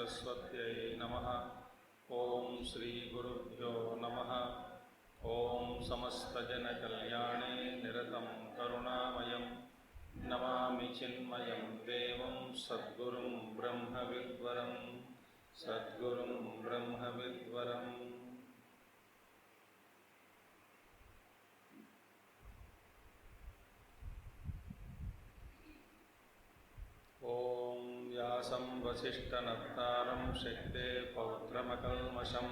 सरस्वत्यै नमः। ओम श्री गुरुभ्यो नमः। ओम समस्तजनकल्याणे निरतं करुणामयं नमामि चिन्मयं देवं सद्गुरुं ब्रह्मविद्वरं सद्गुरुं ब्रह्मविद्वरम्। ओम व्यासं वसिष्ठनप्तारं शक्ते पौत्रमकल्मषं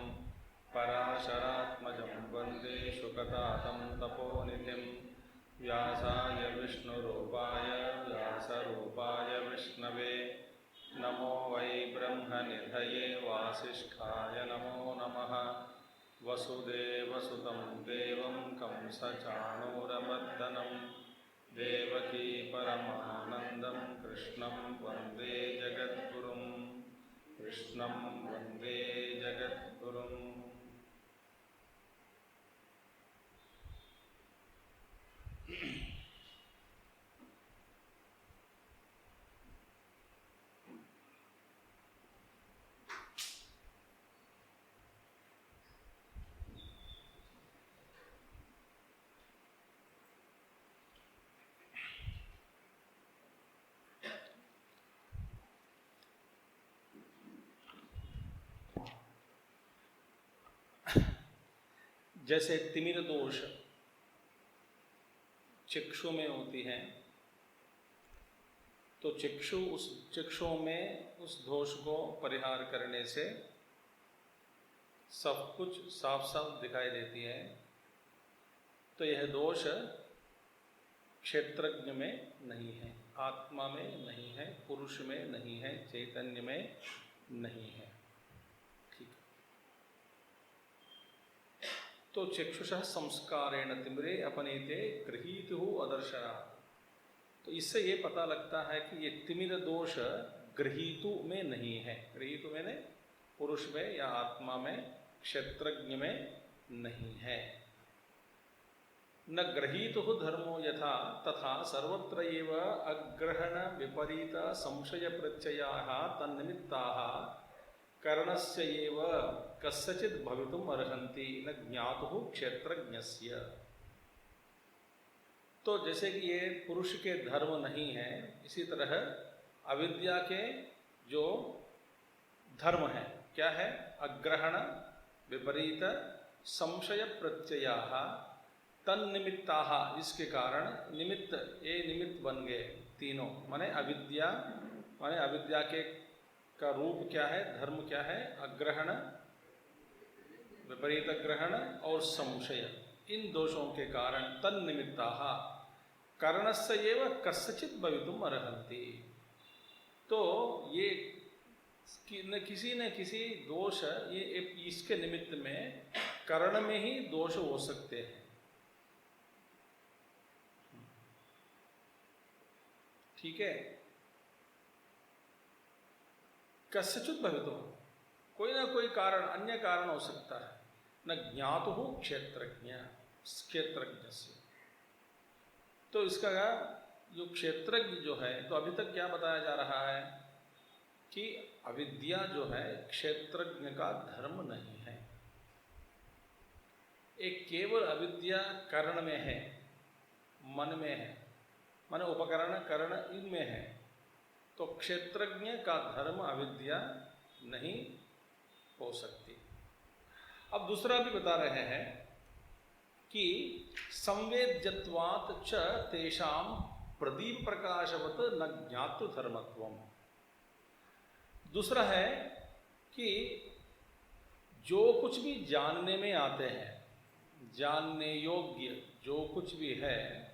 पराशरात्मजं वन्दे शुकतातं तपोनिधिं। व्यासाय विष्णुरूपाय व्यासरूपाय विष्णवे नमो वै ब्रह्मनिधये वासिष्ठाय नमो नमः। वसुदेवसुतं देवं कंसचाणूरमर्दनं देवकी परमानन्दं कृष्णं वन्दे जगद्गुरुं कृष्णं वन्दे जगद्गुरुम्। जैसे तिमिर दोष चक्षु में होती है, तो चक्षु में उस दोष को परिहार करने से सब कुछ साफ साफ दिखाई देती है। तो यह दोष क्षेत्रज्ञ में नहीं है, आत्मा में नहीं है, पुरुष में नहीं है, चैतन्य में नहीं है। तो चक्षुषः संस्कारेण तिमिरे अपनीते गृहीतुः अदर्शनात्। तो इससे ये पता लगता है कि ये तिमिर दोष गृहीतु में नहीं है। गृहीतु में पुरुष में या आत्मा में, क्षेत्रज्ञ में नहीं है। न गृहीतुः धर्मो यथा तथा सर्वत्र एव अग्रहण विपरीत संशय प्रत्ययाः तन्निमित्ताः करणस्य एव कस्यचित् भवितुम् अर्हन्ति न ज्ञातुः क्षेत्रज्ञस्य। तो जैसे कि ये पुरुष के धर्म नहीं है, इसी तरह अविद्या के जो धर्म है क्या है? अग्रहण विपरीत संशय प्रत्ययाः तन्निमित्ताः। इसके कारण निमित्त, ये निमित्त बन गए तीनों। माने अविद्या, माने अविद्या के का रूप क्या है, धर्म क्या है? अग्रहण, विपरीत ग्रहण और संशय। इन दोषों के कारण तन्निमित्ताः करणस्य एव कस्यचित् भवितुम् अर्हन्ति। तो ये न किसी दोष, ये इसके निमित्त में करण में ही दोष हो सकते हैं। ठीक है। कस्यचित् भवितुम्, कोई ना कोई कारण, अन्य कारण हो सकता है। न ज्ञातुः क्षेत्रज्ञ से। तो इसका जो क्षेत्रज्ञ जो है, तो अभी तक क्या बताया जा रहा है कि अविद्या जो है क्षेत्रज्ञ का धर्म नहीं है। एक केवल अविद्या करण में है, मन में है, माने उपकरण करण इनमें है। तो क्षेत्रज्ञ का धर्म अविद्या नहीं हो सकती। अब दूसरा भी बता रहे हैं कि संवेद्यत्वात् च तेषां प्रदीप प्रकाशवत् न ज्ञातु धर्मत्वम्। दूसरा है कि जो कुछ भी जानने में आते हैं, जानने योग्य जो कुछ भी है,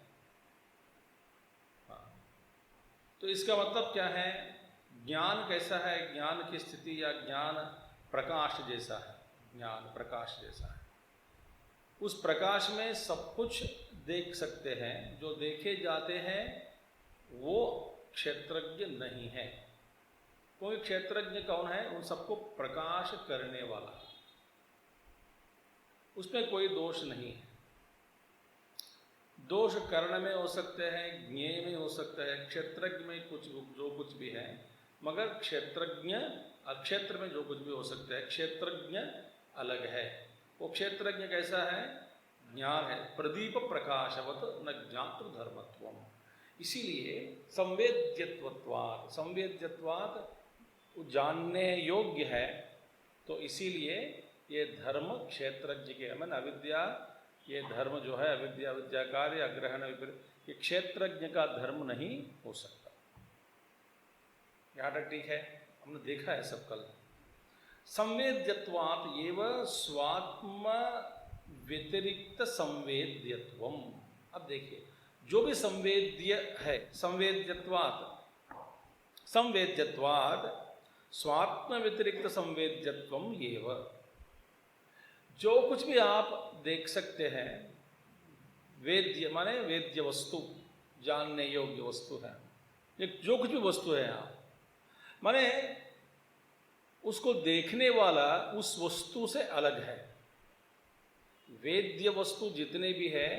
तो इसका मतलब क्या है? ज्ञान कैसा है? ज्ञान की स्थिति या ज्ञान प्रकाश जैसा है। ज्ञान प्रकाश जैसा है। उस प्रकाश में सब कुछ देख सकते हैं। जो देखे जाते हैं वो क्षेत्रज्ञ नहीं है। कोई क्षेत्रज्ञ कौन है? उन सबको प्रकाश करने वाला, उसमें कोई दोष नहीं है। दोष कर्ण में हो सकते हैं, ज्ञेय में हो सकता है, क्षेत्रज्ञ में कुछ जो कुछ भी है, मगर क्षेत्रज्ञ अक्षेत्र में जो कुछ भी हो सकता है, क्षेत्रज्ञ अलग है। वो क्षेत्रज्ञ कैसा है? ज्ञान है, प्रदीप प्रकाशवत न ज्ञातृ धर्मत्वम। इसीलिए संवेद्यत्वात्, संवेद्यत्वात् जानने योग्य है, तो इसीलिए ये धर्म क्षेत्रज्ञ के, मैंने अविद्या, ये धर्म जो है अविद्या, विद्या कार्य अग्रहण विपरीत, ये क्षेत्रज्ञ का धर्म नहीं हो सकता। यहाँ तक ठीक है, हमने देखा है सब कल। संवेद्यत्वात् एव स्वात्म व्यतिरिक्त संवेद्यत्वम। अब देखिए, जो भी संवेद्य है, संवेद्यत्वात् स्वात्म व्यतिरिक्त संवेद्यत्वम एव, जो कुछ भी आप देख सकते हैं, वेद्य माने वेद्य वस्तु, जानने योग्य वस्तु है, ये जो कुछ भी वस्तु है आप माने उसको देखने वाला उस वस्तु से अलग है। वेद्य वस्तु जितने भी है,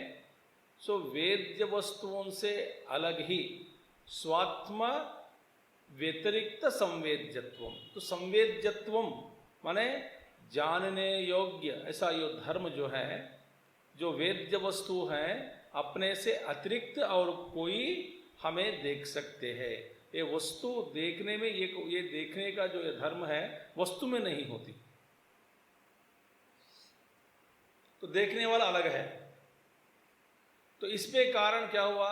सो वेद्य वस्तुओं से अलग ही स्वात्म व्यतिरिक्त संवेद्यत्वम। तो संवेद्यत्वम माने जानने योग्य ऐसा यो धर्म जो है, जो वेद्य वस्तु है, अपने से अतिरिक्त और कोई हमें देख सकते हैं। ये वस्तु देखने में, ये देखने का जो ये धर्म है वस्तु में नहीं होती, तो देखने वाला अलग है। तो इसमें कारण क्या हुआ?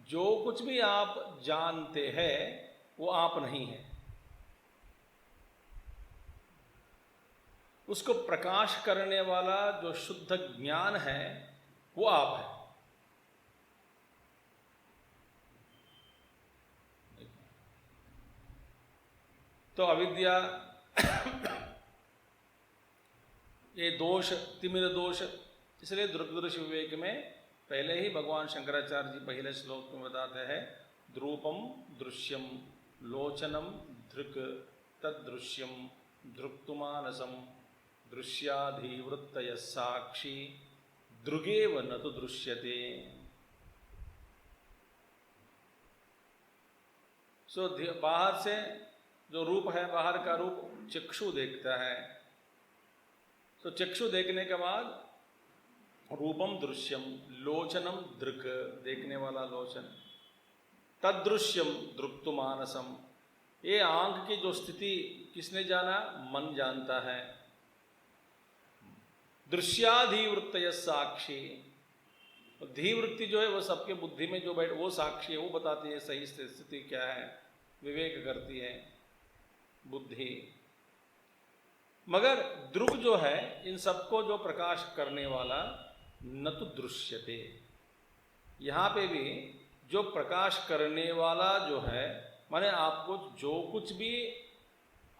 जो कुछ भी आप जानते हैं वो आप नहीं है, उसको प्रकाश करने वाला जो शुद्ध ज्ञान है वो आप है। तो अविद्या ये दोष, तिमिर दोष, इसलिए दृग्दृश्य विवेक में पहले ही भगवान शंकराचार्य जी पहले श्लोक में बताते हैं, द्रूपम दृश्यम लोचनम धृक तदृश्यम धृक्तुमानसम दृश्याधिवृत्तय साक्षी दृगेव न तो दृश्यते। सो बाहर से जो रूप है, बाहर का रूप चक्षु देखता है, तो चक्षु देखने के बाद रूपम दृश्यम, लोचनम दृक, देखने वाला लोचन, तदृश्यम दृक्तुमानसम, ये आंख की जो स्थिति किसने जाना? मन जानता है। दृश्याधिवृत्तय साक्षी, धीवृत्ति जो है वो सबके बुद्धि में जो बैठ, वो साक्षी है, वो बताती है सही स्थिति क्या है, विवेक करती है बुद्धि। मगर दृग जो है, इन सबको जो प्रकाश करने वाला, न तो दृश्यते, यहाँ पे भी जो प्रकाश करने वाला जो है, माने आपको जो कुछ भी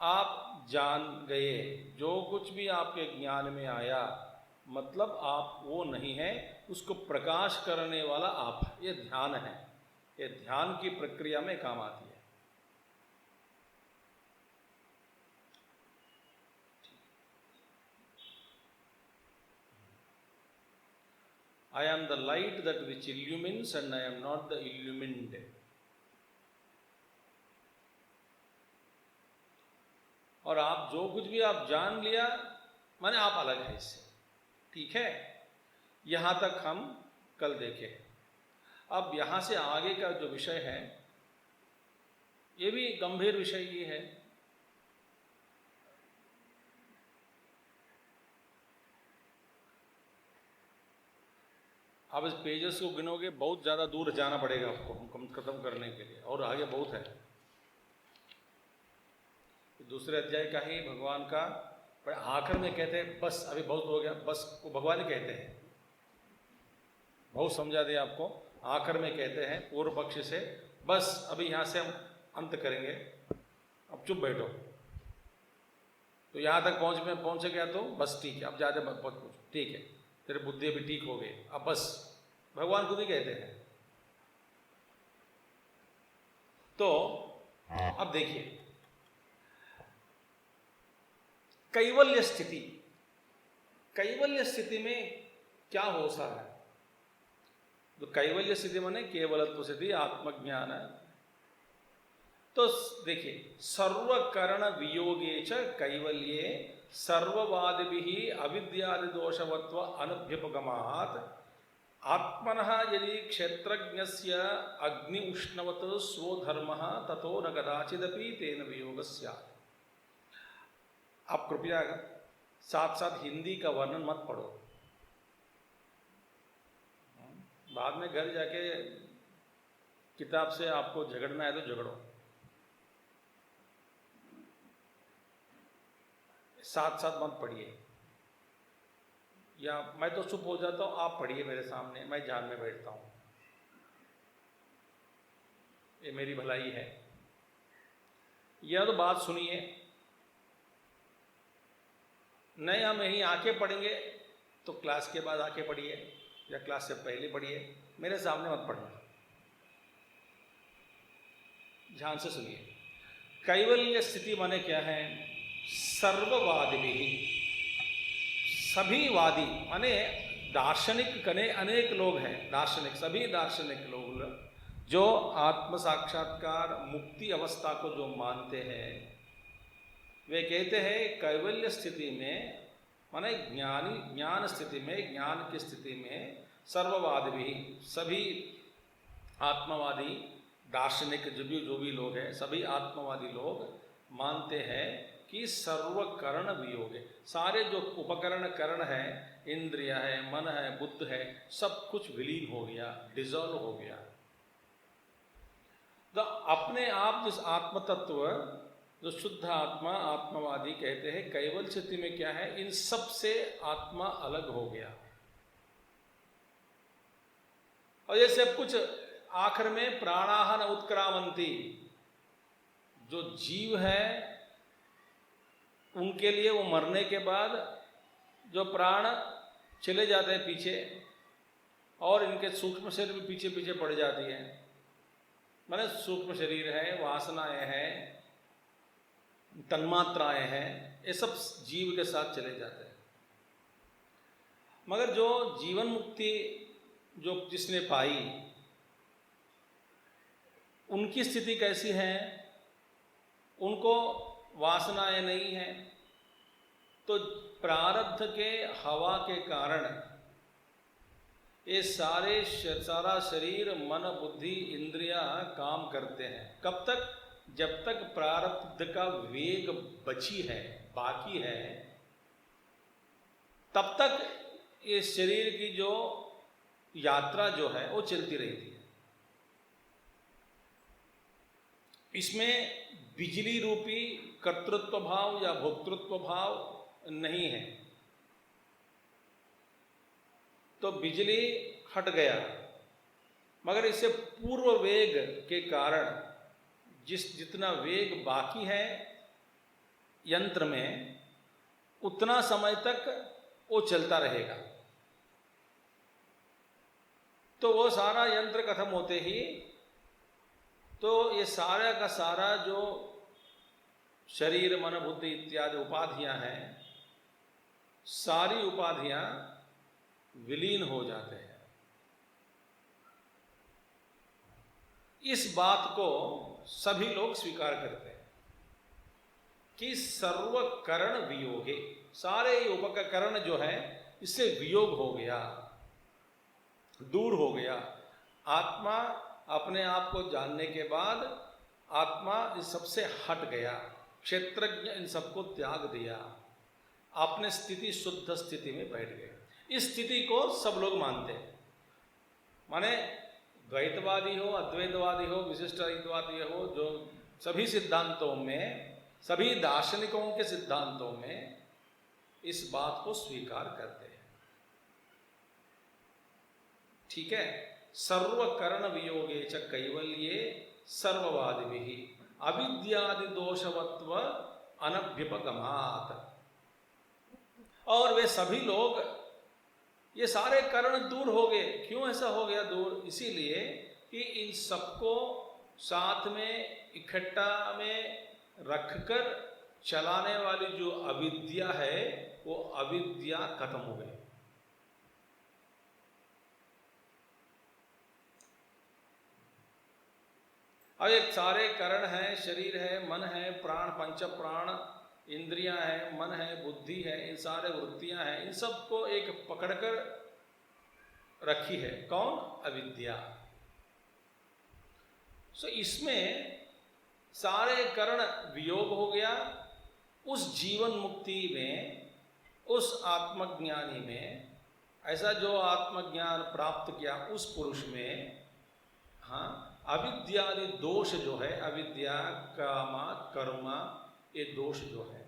आप जान गए, जो कुछ भी आपके ज्ञान में आया, मतलब आप वो नहीं है, उसको प्रकाश करने वाला आप है। ये ध्यान है, ये ध्यान की प्रक्रिया में काम आती है। I am the light that which illumines and I am not the illumined. और आप जो कुछ भी आप जान लिया, माने आप अलग है इससे, ठीक है? यहाँ तक हम कल देखे। अब यहाँ से आगे का जो विषय है, ये भी गंभीर विषय ही है। आप इस पेजेस को गिनोगे, बहुत ज़्यादा दूर जाना पड़ेगा आपको हम खत्म करने के लिए, और आगे बहुत है। दूसरे अध्याय का ही भगवान का, पर आखिर में कहते हैं बस अभी बहुत हो गया, बस को भगवान ही कहते हैं, बहुत समझा दिया आपको। आखिर में कहते हैं पूर्व पक्ष से, बस अभी यहाँ से हम अंत करेंगे, अब चुप बैठो। तो यहाँ तक पहुँचे गया तो बस ठीक है, अब ज़्यादा मत पूछो, ठीक है, तेरे बुद्धि भी ठीक हो गई, अब बस, भगवान खुद ही कहते हैं। तो अब देखिए, कैवल्य स्थिति, कैवल्य स्थिति में क्या हो सकता है? तो कैवल्य स्थिति माने केवलत्व स्थिति, आत्मज्ञान है। तो देखिए, सर्वकरण वियोगे च कैवल्ये सर्ववादिभिः अविद्यादि दोषवत्व अनभ्युपगमात् आत्मनः यदि क्षेत्रज्ञस्य अग्नि उष्णवत् स्वो धर्मः ततो न कदाचिदपि तेन वियोगः स्यात्। आप कृपया साथ साथ हिंदी का वर्णन मत पढ़ो, बाद में घर जाके किताब से आपको झगड़ना है तो झगड़ो। साथ साथ मत पढ़िए, या मैं तो चुप हो जाता हूँ, आप पढ़िए मेरे सामने, मैं ध्यान में बैठता हूँ, ये मेरी भलाई है। यह तो बात सुनिए, नहीं हम यहीं आके पढ़ेंगे तो क्लास के बाद आके पढ़िए या क्लास से पहले पढ़िए, मेरे सामने मत पढ़ना। ध्यान से सुनिए, कैवल्य स्थिति माने क्या है? सर्ववादी भी, सभी वादी माने दार्शनिक कने अनेक लोग हैं, दार्शनिक सभी दार्शनिक लोग जो आत्म साक्षात्कार मुक्ति अवस्था को जो मानते हैं, वे कहते हैं कैवल्य स्थिति में माने ज्ञान स्थिति में, ज्ञान की स्थिति में सर्ववादी भी, सभी आत्मवादी दार्शनिक जो भी लोग हैं, सभी आत्मवादी लोग मानते हैं कि सर्वकरण वियोग है, सारे जो उपकरण करण है, इंद्रिया है, मन है, बुद्ध है, सब कुछ विलीन हो गया, डिजॉल्व हो गया। तो अपने आप जिस आत्म तत्व जो शुद्ध आत्मा आत्मवादी कहते हैं, कैवल स्थिति में क्या है? इन सब से आत्मा अलग हो गया और ये सब कुछ आखिर में प्राणाहन उत्क्रामंती, जो जीव है उनके लिए वो मरने के बाद जो प्राण चले जाते हैं पीछे और इनके सूक्ष्म शरीर भी पीछे पीछे पड़ जाती है, माने सूक्ष्म शरीर है, वासनाएं हैं, तन्मात्राएं हैं, ये सब जीव के साथ चले जाते हैं। मगर जो जीवन मुक्ति जो जिसने पाई, उनकी स्थिति कैसी है? उनको वासनाएं नहीं है, तो प्रारब्ध के हवा के कारण ये सारा शरीर, मन, बुद्धि, इंद्रियां काम करते हैं। कब तक? जब तक प्रारब्ध का वेग बची है, बाकी है, तब तक ये शरीर की जो यात्रा जो है वो चलती रहती है। इसमें बिजली रूपी कर्तृत्व भाव या भोक्तृत्व भाव नहीं है। तो बिजली हट गया, मगर इससे पूर्व वेग के कारण जितना वेग बाकी है यंत्र में, उतना समय तक वो चलता रहेगा। तो वो सारा यंत्र खत्म होते ही तो ये सारा का सारा जो शरीर, मन, बुद्धि इत्यादि उपाधियां हैं, सारी उपाधियां विलीन हो जाते हैं। इस बात को सभी लोग स्वीकार करते हैं कि सर्वकरण वियोगे, सारे उपकरण जो है इससे वियोग हो गया, दूर हो गया। आत्मा अपने आप को जानने के बाद आत्मा इस सबसे हट गया, क्षेत्रज्ञ इन सबको त्याग दिया, अपने स्थिति शुद्ध स्थिति में बैठ गए। इस स्थिति को सब लोग मानते हैं, माने द्वैतवादी हो, अद्वैतवादी हो, विशिष्टाद्वैतवादी हो, जो सभी सिद्धांतों में, सभी दार्शनिकों के सिद्धांतों में इस बात को स्वीकार करते हैं। ठीक है। सर्वकरण वियोगे च कैवल्ये सर्ववादिभिः अविद्यादि दोषवत्व अनभ्युपगमात्। और वे सभी लोग, ये सारे करण दूर हो गए। क्यों ऐसा हो गया दूर? इसीलिए कि इन सबको साथ में इकट्ठा में रखकर चलाने वाली जो अविद्या है, वो अविद्या खत्म हो गई। अब एक सारे करण हैं, शरीर है, मन है, प्राण, पंच प्राण, इंद्रियां हैं, मन है, बुद्धि है, इन सारे वृत्तियां हैं, इन सबको एक पकड़कर रखी है कौन? अविद्या। सो इसमें सारे करण वियोग हो गया। उस जीवन मुक्ति में, उस आत्मज्ञानी में, ऐसा जो आत्मज्ञान प्राप्त किया उस पुरुष में, हाँ, अविद्यादि दोष जो है, अविद्या, काम, कर्म, ये दोष जो है,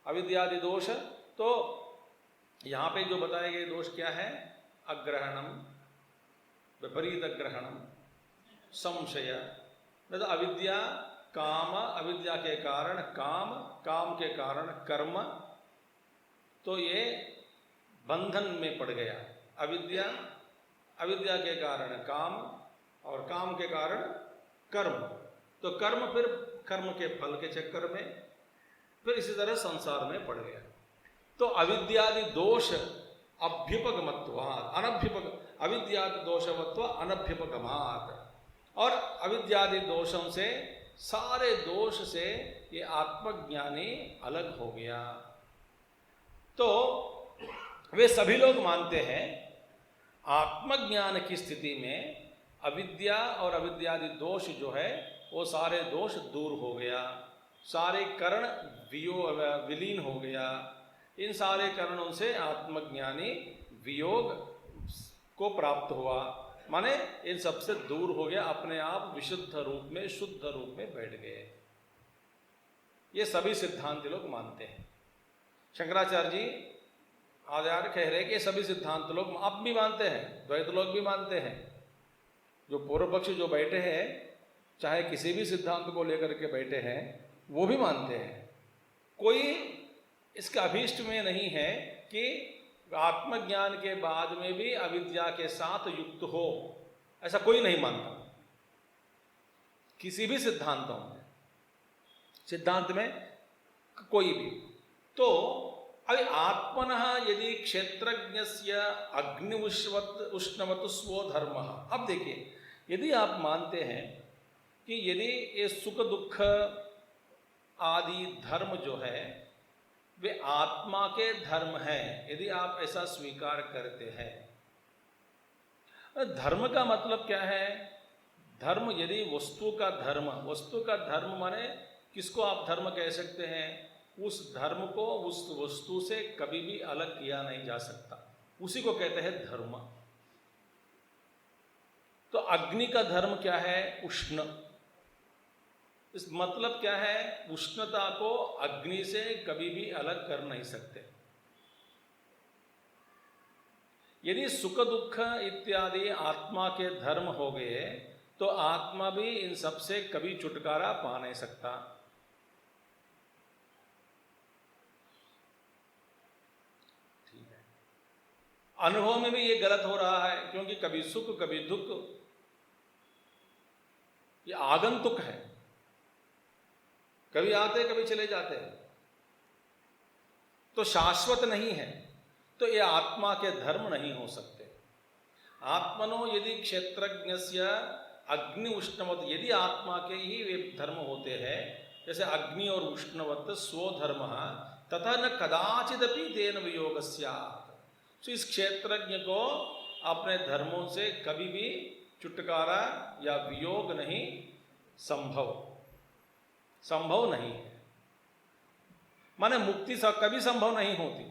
अविद्यादि दोष, तो यहाँ पे जो बताए गए दोष क्या है? अग्रहणम, विपरीत ग्रहणम, संशय, मतलब अविद्या, काम, अविद्या के कारण काम, काम के कारण कर्म, तो ये बंधन में पड़ गया। अविद्या, अविद्या के कारण काम और काम के कारण कर्म, तो कर्म फिर कर्म के फल के चक्कर में फिर इसी तरह संसार में पड़ गया। तो अविद्यादि दोष अभ्युपगमत्वात्, अविद्यादि दोषवत्व अनभ्युपगमात्, और अविद्यादि दोषों से, सारे दोष से ये आत्मज्ञानी अलग हो गया। तो वे सभी लोग मानते हैं आत्मज्ञान की स्थिति में अविद्या और अविद्यादि दोष जो है वो सारे दोष दूर हो गया, सारे करण विलीन हो गया। इन सारे करणों से आत्मज्ञानी वियोग को प्राप्त हुआ, माने इन सबसे दूर हो गया, अपने आप विशुद्ध रूप में, शुद्ध रूप में बैठ गए। ये सभी सिद्धांत लोग मानते हैं। शंकराचार्य जी आचार्य कह रहे हैं कि ये सभी सिद्धांत लोग आप भी मानते हैं, द्वैत लोग भी मानते हैं। जो पूर्व पक्ष जो बैठे हैं, चाहे किसी भी सिद्धांत को लेकर के बैठे हैं, वो भी मानते हैं। कोई इसका अभीष्ट में नहीं है कि आत्मज्ञान के बाद में भी अविद्या के साथ युक्त हो, ऐसा कोई नहीं मानता किसी भी सिद्धांतों में, सिद्धांत में कोई भी। तो अभी आत्मनः यदि क्षेत्रज्ञस्य अग्नि उष्णवत् स्वो धर्म, अब देखिए, यदि आप मानते हैं कि यदि ये सुख दुख आदि धर्म जो है वे आत्मा के धर्म हैं, यदि आप ऐसा स्वीकार करते हैं, धर्म का मतलब क्या है? धर्म यदि वस्तु का धर्म, वस्तु का धर्म माने किसको आप धर्म कह सकते हैं? उस धर्म को उस वस्तु से कभी भी अलग किया नहीं जा सकता, उसी को कहते हैं धर्म। तो अग्नि का धर्म क्या है? उष्ण। इस मतलब क्या है? उष्णता को अग्नि से कभी भी अलग कर नहीं सकते। यदि सुख दुख इत्यादि आत्मा के धर्म हो गए तो आत्मा भी इन सब से कभी छुटकारा पा नहीं सकता। ठीक है, अनुभव में भी ये गलत हो रहा है, क्योंकि कभी सुख कभी दुख, ये आगंतुक है, कभी आते कभी चले जाते हैं, तो शाश्वत नहीं है। तो ये आत्मा के धर्म नहीं हो सकते। आत्मनो यदि क्षेत्रज्ञस्य अग्नि उष्णवत्, यदि आत्मा के ही वे धर्म होते हैं, जैसे अग्नि और उष्णवत् स्वधर्म तथा न कदाचिदपि तेन वियोग स्यात्, तो इस क्षेत्रज्ञ को अपने धर्मों से कभी भी छुटकारा या वियोग नहीं संभव नहीं है, माने मुक्ति कभी संभव नहीं होती।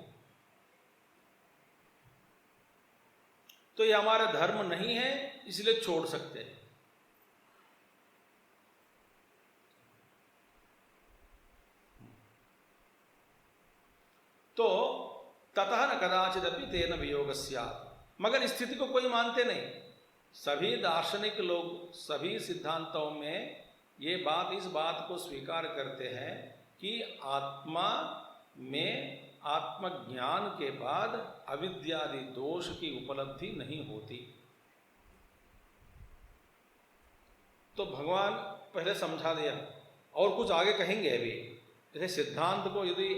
तो ये हमारा धर्म नहीं है, इसलिए छोड़ सकते हैं। तो ततः न कदाचिदपि तेन वियोग स्यात्, मगर स्थिति को कोई मानते नहीं। सभी दार्शनिक लोग सभी सिद्धांतों में ये बात, इस बात को स्वीकार करते हैं कि आत्मा में आत्मज्ञान के बाद अविद्यादि दोष की उपलब्धि नहीं होती। तो भगवान पहले समझा दिया और कुछ आगे कहेंगे अभी। जैसे सिद्धांत को यदि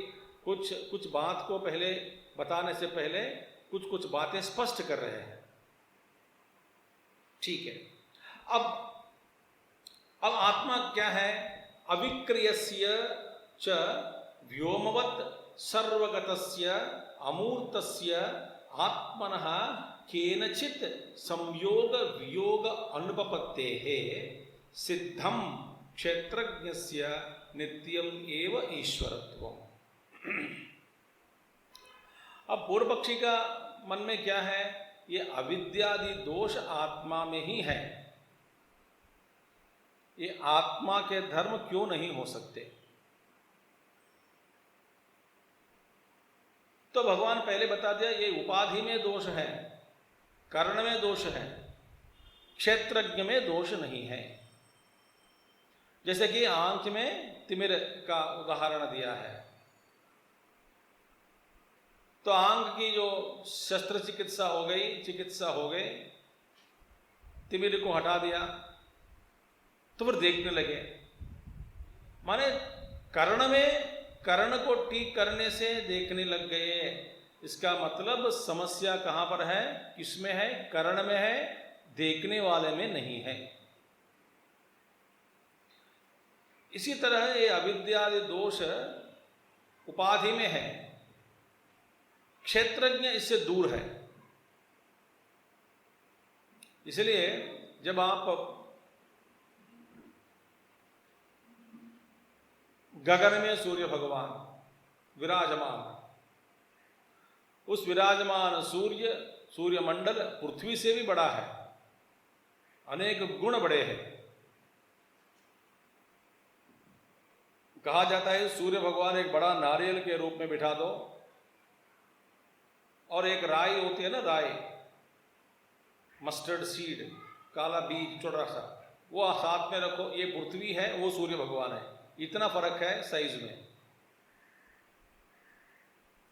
कुछ बात को पहले बताने से पहले कुछ बातें स्पष्ट कर रहे हैं। ठीक है, अब अब आत्मा क्या है? अविक्रियस्य च व्योमवत् सर्वगतस्य अमूर्तस्य आत्मनः केनचित् संयोग वियोग अनुपपत्तेः सिद्धं क्षेत्रज्ञस्य नित्यम एव ईश्वरत्वम्। अब पूर्व पक्षी का मन में क्या है? ये अविद्यादि दोष आत्मा में ही है, ये आत्मा के धर्म क्यों नहीं हो सकते? तो भगवान पहले बता दिया ये उपाधि में दोष है, कर्ण में दोष है, क्षेत्रज्ञ में दोष नहीं है। जैसे कि आंख में तिमिर का उदाहरण दिया है, तो आंख की जो शस्त्र चिकित्सा हो गई, तिमिर को हटा दिया तो फिर देखने लगे। माने कर्ण को ठीक करने से देखने लग गए। इसका मतलब समस्या कहां पर है? किसमें है? कर्ण में है, देखने वाले में नहीं है। इसी तरह ये अविद्यादि दोष उपाधि में है, क्षेत्रज्ञ इससे दूर है। इसलिए जब आप गगन में सूर्य भगवान विराजमान, उस विराजमान सूर्य मंडल पृथ्वी से भी बड़ा है, अनेक गुण बड़े हैं। कहा जाता है सूर्य भगवान एक बड़ा नारियल के रूप में बिठा दो और एक राई होती है ना, राई, मस्टर्ड सीड, काला बीज छोटा सा, वो साथ में रखो, ये पृथ्वी है, वो सूर्य भगवान है। इतना फर्क है साइज में।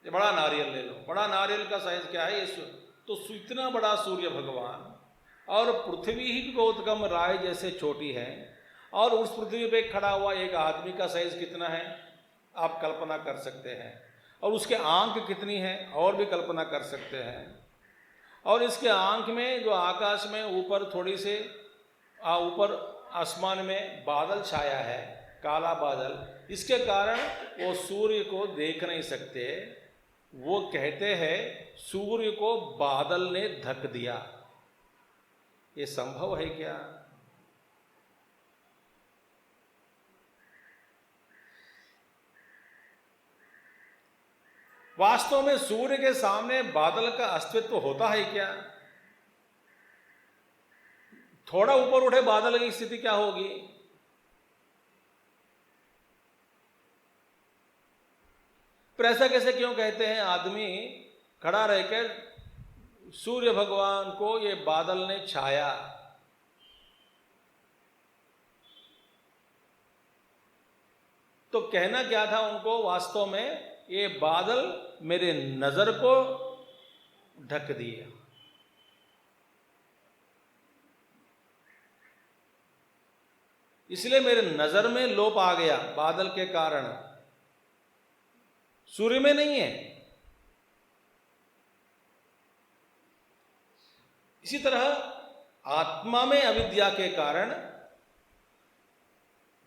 ये बड़ा नारियल ले लो, बड़ा नारियल का साइज क्या है? ये तो इतना बड़ा सूर्य भगवान, और पृथ्वी ही बहुत कम राय जैसे छोटी है, और उस पृथ्वी पे खड़ा हुआ एक आदमी का साइज कितना है आप कल्पना कर सकते हैं, और उसके आंख कितनी है और भी कल्पना कर सकते हैं। और इसके आंख में जो आकाश में ऊपर थोड़ी से ऊपर आसमान में बादल छाया है, काला बादल, इसके कारण वो सूर्य को देख नहीं सकते। वो कहते हैं सूर्य को बादल ने ढक दिया। ये संभव है क्या? वास्तव में सूर्य के सामने बादल का अस्तित्व होता है क्या? थोड़ा ऊपर उठे बादल की स्थिति क्या होगी? पर ऐसा कैसे क्यों कहते हैं? आदमी खड़ा रहकर सूर्य भगवान को ये बादल ने छाया। तो कहना क्या था उनको? वास्तव में ये बादल मेरे नजर को ढक दिए। इसलिए मेरे नजर में लोप आ गया बादल के कारण, सूर्य में नहीं है। इसी तरह आत्मा में अविद्या के कारण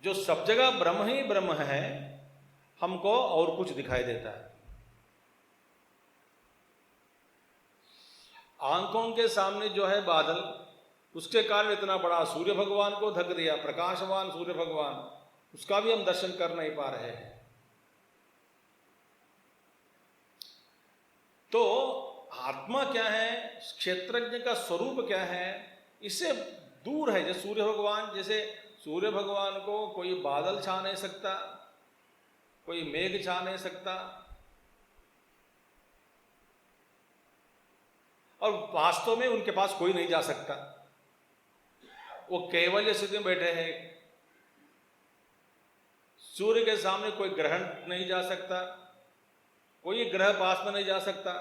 जो सब जगह ब्रह्म ही ब्रह्म है, हमको और कुछ दिखाई देता है। आंखों के सामने जो है बादल, उसके कारण इतना बड़ा सूर्य भगवान को ढक दिया, प्रकाशवान सूर्य भगवान, उसका भी हम दर्शन कर नहीं पा रहे हैं। तो आत्मा क्या है, क्षेत्रज्ञ का स्वरूप क्या है, इससे दूर है। जैसे सूर्य भगवान को कोई बादल छा नहीं सकता, कोई मेघ छा नहीं सकता, और वास्तव में उनके पास कोई नहीं जा सकता। वो कैवल्य स्थिति में बैठे हैं। सूर्य के सामने कोई ग्रहण नहीं जा सकता, कोई ग्रह पास में नहीं जा सकता,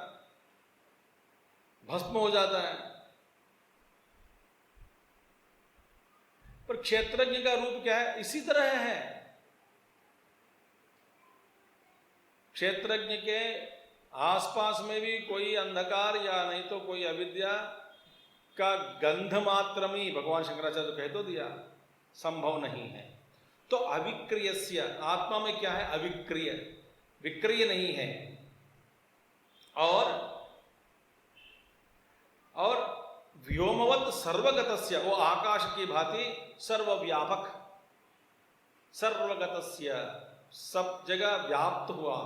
भस्म हो जाता है। पर क्षेत्रज्ञ का रूप क्या है? इसी तरह है। क्षेत्रज्ञ के आसपास में भी कोई अंधकार या नहीं तो कोई अविद्या का गंध मात्र में, भगवान शंकराचार्य कह तो दिया, संभव नहीं है। तो अविक्रियस्य, आत्मा में क्या है? अविक्रिय, विक्रिय नहीं है। और व्योमवत सर्वगतस्य, वो आकाश की भांति सर्वव्यापक, सर्वगतस्य, सब जगह व्याप्त हुआ,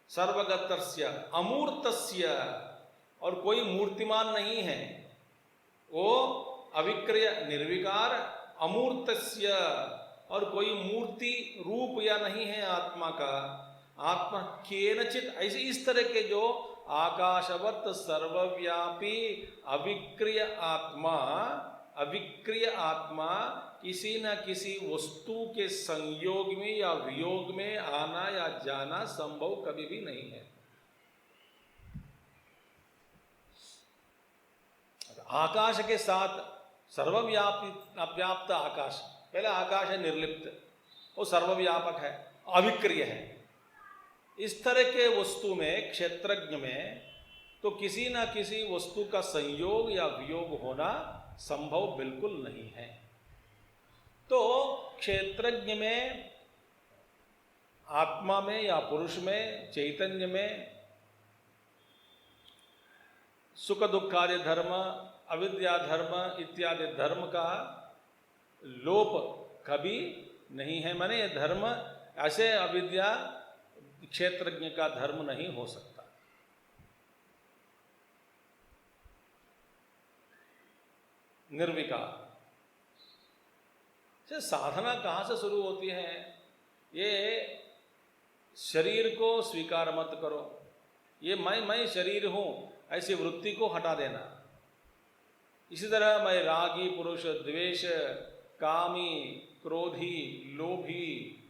सर्वगतस्य अमूर्तस्य, और कोई मूर्तिमान नहीं है, वो अविक्रिय निर्विकार, अमूर्तस्य, और कोई मूर्ति रूप या नहीं है आत्मा का। आत्मा केनचित, ऐसे इस तरह के जो आकाशवत सर्वव्यापी अविक्रिय आत्मा, अविक्रिय आत्मा किसी न किसी वस्तु के संयोग में या वियोग में आना या जाना संभव कभी भी नहीं है। आकाश के साथ सर्वव्याप्त आकाश, पहले आकाश है निर्लिप्त, वो सर्वव्यापक है, अविक्रिय है। इस तरह के वस्तु में, क्षेत्रज्ञ में, तो किसी ना किसी वस्तु का संयोग या वियोग होना संभव बिल्कुल नहीं है। तो क्षेत्रज्ञ में, आत्मा में या पुरुष में, चैतन्य में सुख दुखादि धर्म, अविद्या धर्म इत्यादि धर्म का लोप कभी नहीं है। माने ये धर्म ऐसे अविद्या क्षेत्रज्ञ का धर्म नहीं हो सकता। निर्विकार से साधना कहाँ से शुरू होती है? ये शरीर को स्वीकार मत करो, ये मैं शरीर हूं, ऐसी वृत्ति को हटा देना। इसी तरह मैं रागी पुरुष, द्वेष, कामी, क्रोधी, लोभी,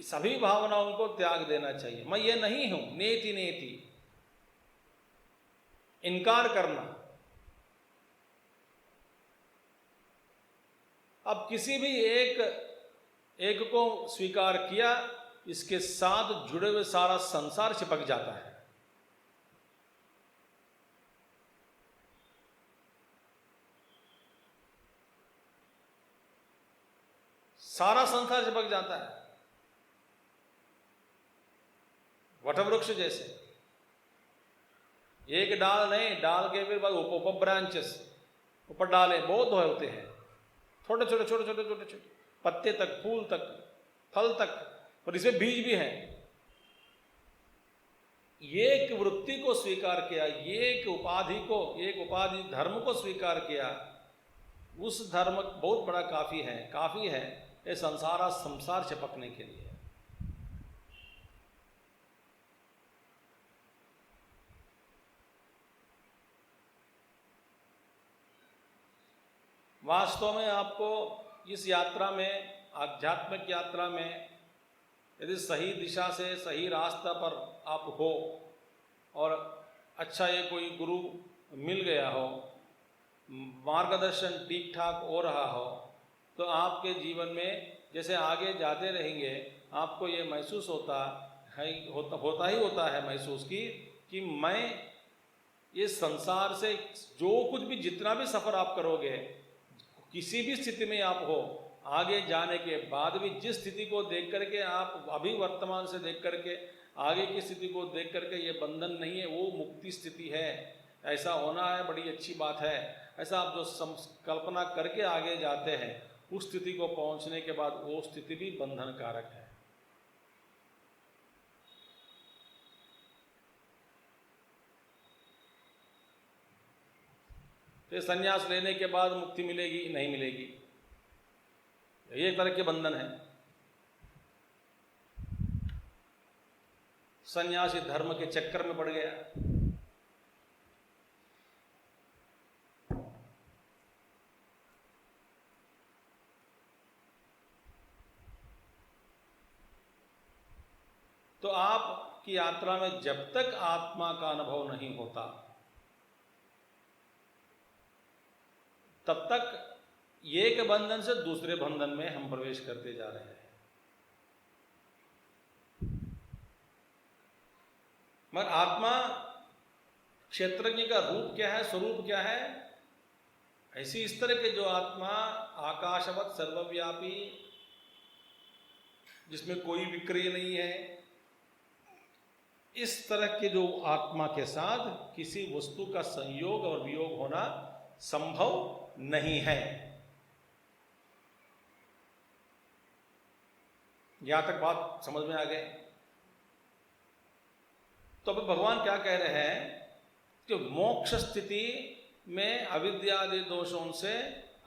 सभी भावनाओं को त्याग देना चाहिए। मैं ये नहीं हूं, नेति नेति, इनकार करना। अब किसी भी एक को स्वीकार किया, इसके साथ जुड़े हुए सारा संसार चिपक जाता है। सारा संसार चिपक जाता है, वटवृक्ष जैसे। एक डाल नहीं, डाल के फिर उप ब्रांचेस, ऊपर डाले बहुत होते हैं, छोटे छोटे छोटे छोटे छोटे छोटे पत्ते तक, फूल तक, फल तक, और इसमें बीज भी हैं। एक वृत्ति को स्वीकार किया, एक उपाधि को, एक उपाधि धर्म को स्वीकार किया, उस धर्म बहुत बड़ा काफी है ये संसार चिपकने के लिए। वास्तव में आपको इस यात्रा में, आध्यात्मिक यात्रा में, यदि सही दिशा से, सही रास्ता पर आप हो और अच्छा ये कोई गुरु मिल गया हो, मार्गदर्शन ठीक ठाक हो रहा हो, तो आपके जीवन में जैसे आगे जाते रहेंगे आपको ये महसूस होता है महसूस कि मैं ये संसार से जो कुछ भी, जितना भी सफ़र आप करोगे, किसी भी स्थिति में आप हो, आगे जाने के बाद भी जिस स्थिति को देख करके आप अभी वर्तमान से देख करके आगे की स्थिति को देख करके ये बंधन नहीं है, वो मुक्ति स्थिति है, ऐसा होना है, बड़ी अच्छी बात है, ऐसा आप जो कल्पना करके आगे जाते हैं, उस स्थिति को पहुंचने के बाद वो स्थिति भी बंधन कारक है। तो संन्यास लेने के बाद मुक्ति मिलेगी? नहीं मिलेगी, ये एक तरह के बंधन है। सन्यासी धर्म के चक्कर में पड़ गया, तो आपकी यात्रा में जब तक आत्मा का अनुभव नहीं होता तब तक एक बंधन से दूसरे बंधन में हम प्रवेश करते जा रहे हैं। मगर आत्मा क्षेत्रज्ञ का रूप क्या है, स्वरूप क्या है? ऐसी इस तरह के जो आत्मा आकाशवत सर्वव्यापी, जिसमें कोई विक्रिय नहीं है, इस तरह के जो आत्मा के साथ किसी वस्तु का संयोग और वियोग होना संभव नहीं है। यहां तक बात समझ में आ गए? तो अब भगवान क्या कह रहे हैं कि मोक्ष स्थिति में अविद्यादि दोषों से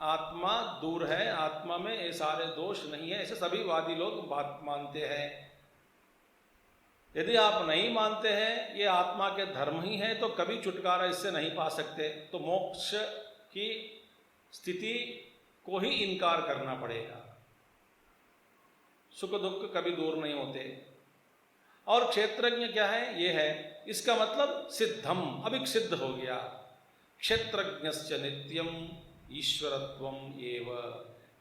आत्मा दूर है, आत्मा में ये सारे दोष नहीं है, ऐसे सभी वादी लोग बात मानते हैं। यदि आप नहीं मानते हैं ये आत्मा के धर्म ही है, तो कभी छुटकारा इससे नहीं पा सकते, तो मोक्ष की स्थिति को ही इनकार करना पड़ेगा। सुख दुख कभी दूर नहीं होते। और क्षेत्रज्ञ क्या है? ये है, इसका मतलब सिद्धम, अब सिद्ध हो गया। क्षेत्रज्ञस्य नित्यम ईश्वरत्वम एव।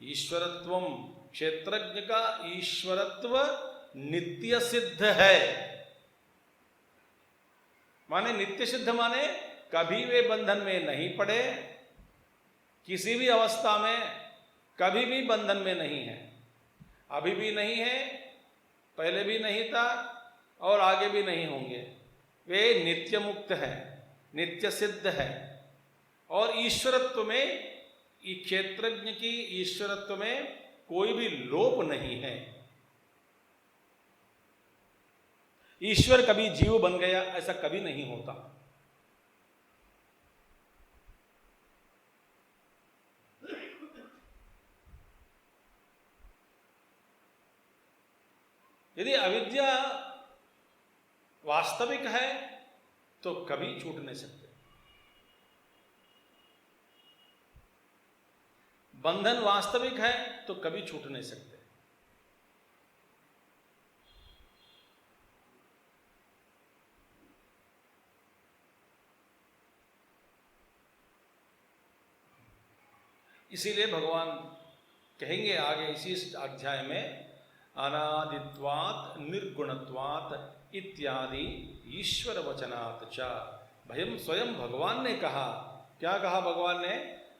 ईश्वरत्वम, क्षेत्रज्ञ का ईश्वरत्व नित्य सिद्ध है। माने नित्य सिद्ध माने कभी वे बंधन में नहीं पड़े, किसी भी अवस्था में कभी भी बंधन में नहीं है। अभी भी नहीं है, पहले भी नहीं था और आगे भी नहीं होंगे। वे नित्य मुक्त है, नित्य सिद्ध है। और ईश्वरत्व में, क्षेत्रज्ञ की ईश्वरत्व में कोई भी लोप नहीं है। ईश्वर कभी जीव बन गया, ऐसा कभी नहीं होता। यदि अविद्या वास्तविक है तो कभी छूट नहीं सकते। बंधन वास्तविक है तो कभी छूट नहीं सकते। इसीलिए भगवान कहेंगे आगे इसी अध्याय में, अनादित्वात् निर्गुणत्वात् इत्यादि ईश्वर वचनात् च। भयम स्वयं भगवान ने कहा, क्या कहा भगवान ने?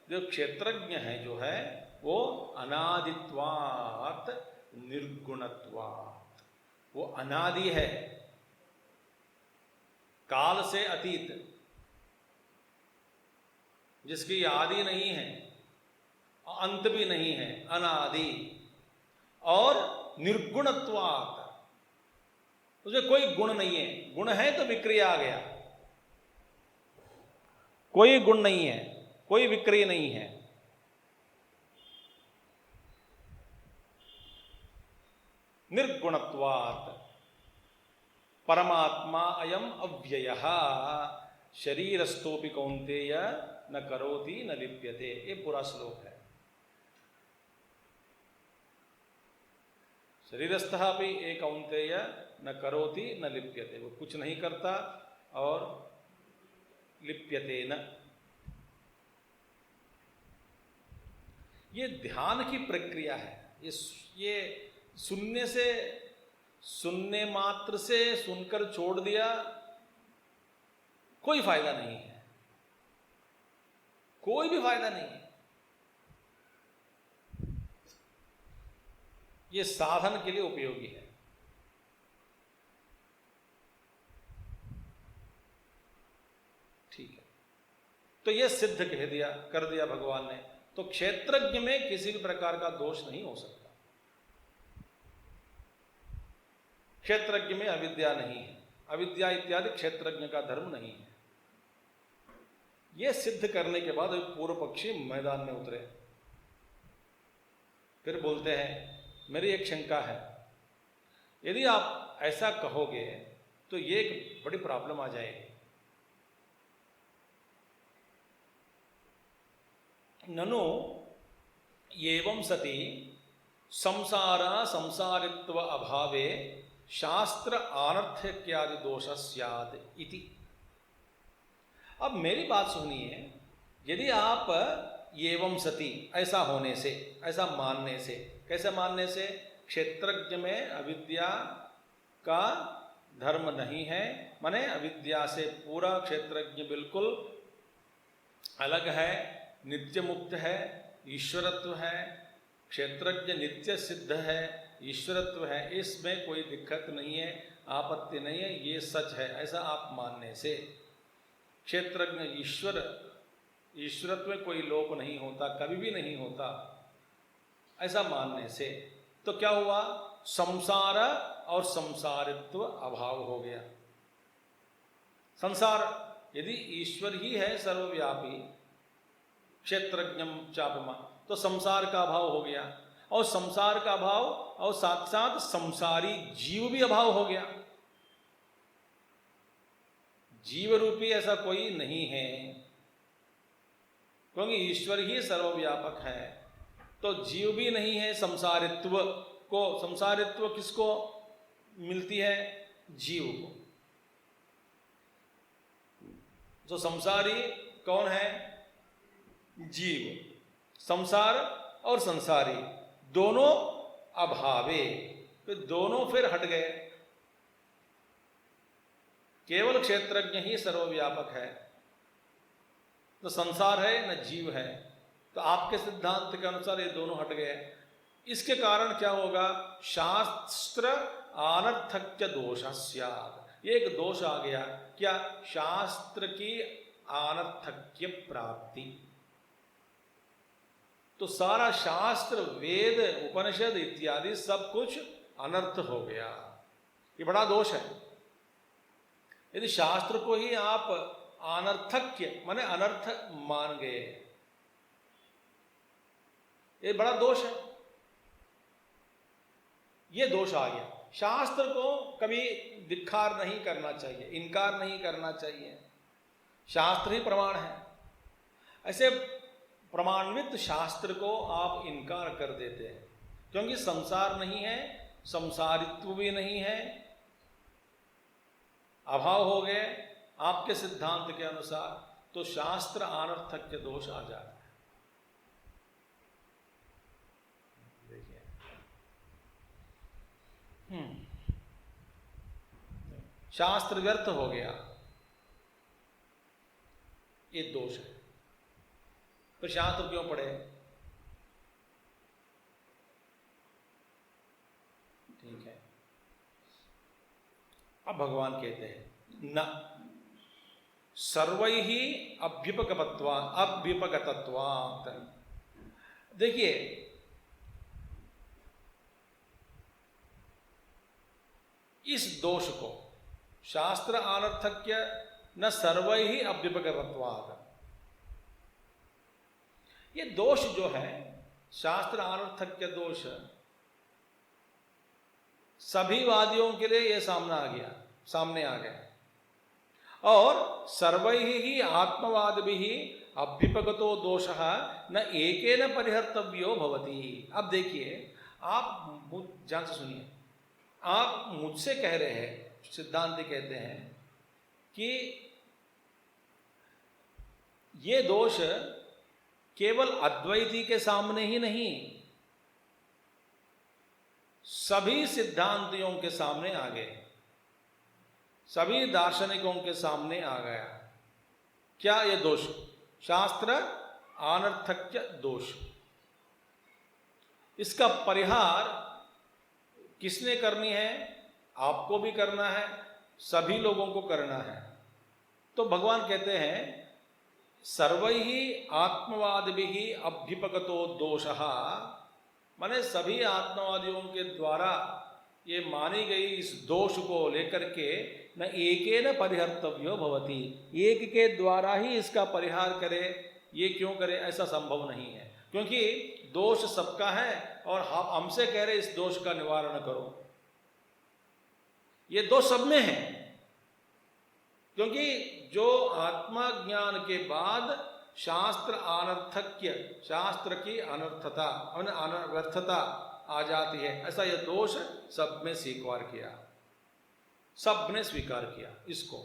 जो क्षेत्रज्ञ है जो है वो अनादित्वात् निर्गुणत्वात्, वो अनादि है, काल से अतीत, जिसकी आदि नहीं है, अंत भी नहीं है, अनादि। और निर्गुणत्वात्, उसमें कोई गुण नहीं है। गुण है तो विक्रिया आ गया, कोई गुण नहीं है, कोई विक्रिय नहीं है। निर्गुणत्वात् परमात्मा अयम अव्ययः शरीरस्थोपि कौन्तेय न करोति न लिप्यते। ये पूरा श्लोक है। शरीरस्थः अपि ये कौन्तेय न करोति न लिप्यते, वो कुछ नहीं करता और लिप्यते न। ये ध्यान की प्रक्रिया है। ये सुनने से, सुनने मात्र से सुनकर छोड़ दिया, कोई फायदा नहीं है, कोई भी फायदा नहीं है। ये साधन के लिए उपयोगी है। ठीक है, तो ये सिद्ध कह दिया, कर दिया भगवान ने। तो क्षेत्रज्ञ में किसी भी प्रकार का दोष नहीं हो सकता। क्षेत्रज्ञ में अविद्या नहीं है, अविद्या इत्यादि क्षेत्रज्ञ का धर्म नहीं है। यह सिद्ध करने के बाद पूर्व पक्षी मैदान में उतरे, फिर बोलते हैं मेरी एक शंका है, यदि आप ऐसा कहोगे तो ये एक बड़ी प्रॉब्लम आ जाएगी। ननु एवं सति संसार संसारित्व अभावे शास्त्र अनर्थक्यादि दोष स्यात् इति। अब मेरी बात सुनिए, यदि आप एवं सति, ऐसा होने से, ऐसा मानने से, कैसे मानने से? क्षेत्रज्ञ में अविद्या का धर्म नहीं है, माने अविद्या से पूरा क्षेत्रज्ञ बिल्कुल अलग है, नित्य मुक्त है, ईश्वरत्व है, क्षेत्रज्ञ नित्य सिद्ध है, ईश्वरत्व है, इसमें कोई दिक्कत नहीं है, आपत्ति नहीं है, ये सच है। ऐसा आप मानने से क्षेत्रज्ञ ईश्वरत्व में कोई लोप नहीं होता, कभी भी नहीं होता, ऐसा मानने से तो क्या हुआ, संसार और संसारित्व अभाव हो गया। संसार यदि ईश्वर ही है सर्वव्यापी, क्षेत्रज्ञम चापमा, तो संसार का अभाव हो गया, और संसार का अभाव और साथ साथ संसारी जीव भी अभाव हो गया। जीव रूपी ऐसा कोई नहीं है, क्योंकि ईश्वर ही सर्वव्यापक है, तो जीव भी नहीं है। संसारित्व किसको मिलती है, जीव को। तो संसारी कौन है, जीव। संसार और संसारी दोनों अभावे, तो दोनों फिर हट गए। केवल क्षेत्रज्ञ ही सर्वव्यापक है, तो संसार है न जीव है, तो आपके सिद्धांत के अनुसार ये दोनों हट गए। इसके कारण क्या होगा, शास्त्र अनर्थक्य दोष स्यात्, ये एक दोष आ गया। क्या, शास्त्र की अनर्थक्य प्राप्ति। तो सारा शास्त्र, वेद, उपनिषद इत्यादि सब कुछ अनर्थ हो गया। ये बड़ा दोष है। यदि शास्त्र को ही आप अनर्थक्य माने अनर्थ मान गए, ये बड़ा दोष है। ये दोष आ गया। शास्त्र को कभी धिक्कार नहीं करना चाहिए, इनकार नहीं करना चाहिए। शास्त्र ही प्रमाण है। ऐसे प्रमाणित शास्त्र को आप इनकार कर देते हैं, क्योंकि संसार नहीं है, संसारित्व भी नहीं है, अभाव हो गए आपके सिद्धांत के अनुसार, तो शास्त्र अनर्थक्य दोष आ जाता है। देखिए, शास्त्र व्यर्थ हो गया, ये दोष है। फिर शास्त्र क्यों पढ़े? ठीक है। अब भगवान कहते हैं न सर्वैहि अभ्युपगतत्वात्। देखिए, इस दोष को, शास्त्र अनर्थक्य न सर्वैहि अभ्युपगतत्वात्, ये दोष जो है शास्त्र अनर्थक्य दोष, सभी वादियों के लिए ये सामने आ गया। और सर्वैहि आत्मवादिभिः अभ्युपगतो दोषः न एकेन परिहर्तव्यो भवति। अब देखिए, आप ध्यान से सुनिए, आप मुझसे कह रहे हैं, सिद्धांत कहते हैं कि ये दोष केवल अद्वैती के सामने ही नहीं, सभी सिद्धांतियों के सामने आ गए, सभी दार्शनिकों के सामने आ गया। क्या ये दोष? शास्त्र अनर्थक्य दोष। इसका परिहार किसने करनी है? आपको भी करना है, सभी लोगों को करना है। तो भगवान कहते हैं सर्वैहि आत्मवादिभिः अभ्युपगतो दोषः, माने सभी आत्मवादियों के द्वारा ये मानी गई इस दोष को लेकर के न एकेन परिहर्तव्यो भवति, एक के द्वारा ही इसका परिहार करे। ये क्यों करे? ऐसा संभव नहीं है, क्योंकि दोष सबका है और हमसे कह रहे इस दोष का निवारण करो। ये दोष सब में है, क्योंकि जो आत्मा ज्ञान के बाद शास्त्र अनर्थक्य, शास्त्र की अनर्थता अनर्थता आ जाती है, ऐसा यह दोष सब में स्वीकार किया, सब ने स्वीकार किया इसको।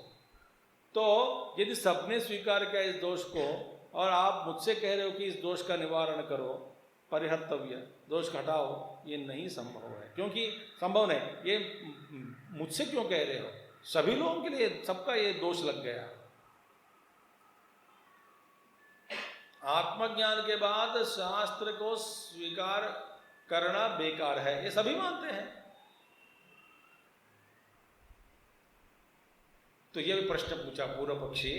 तो यदि सब ने स्वीकार किया इस दोष को, और आप मुझसे कह रहे हो कि इस दोष का निवारण करो, परिहर्तव्य, दोष हटाओ, ये नहीं संभव है। क्योंकि संभव नहीं, ये मुझसे क्यों कह रहे हो? सभी लोगों के लिए सबका ये दोष लग गया। आत्मज्ञान के बाद शास्त्र को स्वीकार करना बेकार है, ये सभी मानते हैं। तो यह भी प्रश्न पूछा पूर्व पक्षी,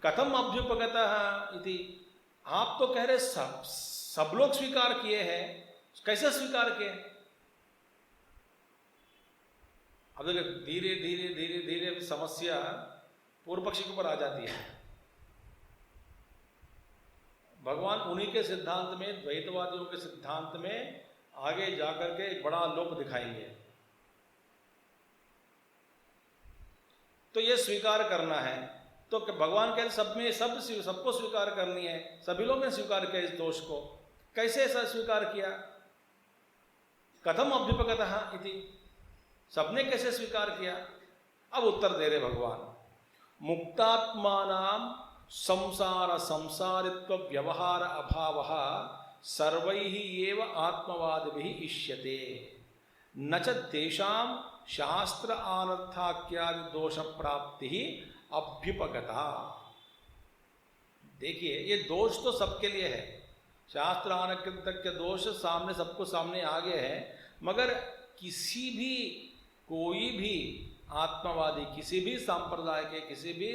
कथम अभ्युपगतः इति। आप तो कह रहे सब लोग स्वीकार किए हैं, कैसे स्वीकार किए? अब देखिए धीरे धीरे धीरे धीरे समस्या पूर्व पक्षी के ऊपर आ जाती है। भगवान उन्हीं के सिद्धांत में, द्वैतवादियों के सिद्धांत में आगे जाकर के एक बड़ा लोप दिखाएंगे। तो ये स्वीकार करना है, तो भगवान कहते सब में सबको स्वीकार करनी है, सभी लोगों ने स्वीकार किया इस दोष को, कैसे ऐसा स्वीकार किया? कथम अभ्युपगतः इति, सबने कैसे स्वीकार किया? अब उत्तर दे रहे भगवान, मुक्तात्मानां संसार संसारित्व व्यवहार अभावः सर्वैः एव आत्मवादिभिः इष्यते न च तेषां शास्त्र अनर्थाख्यादि दोष प्राप्ति ही अभ्युपगता। देखिए ये दोष तो सबके लिए है, शास्त्र अनर्थक के दोष सामने सबको सामने आ गए हैं, मगर किसी भी कोई भी आत्मवादी, किसी भी संप्रदाय के, किसी भी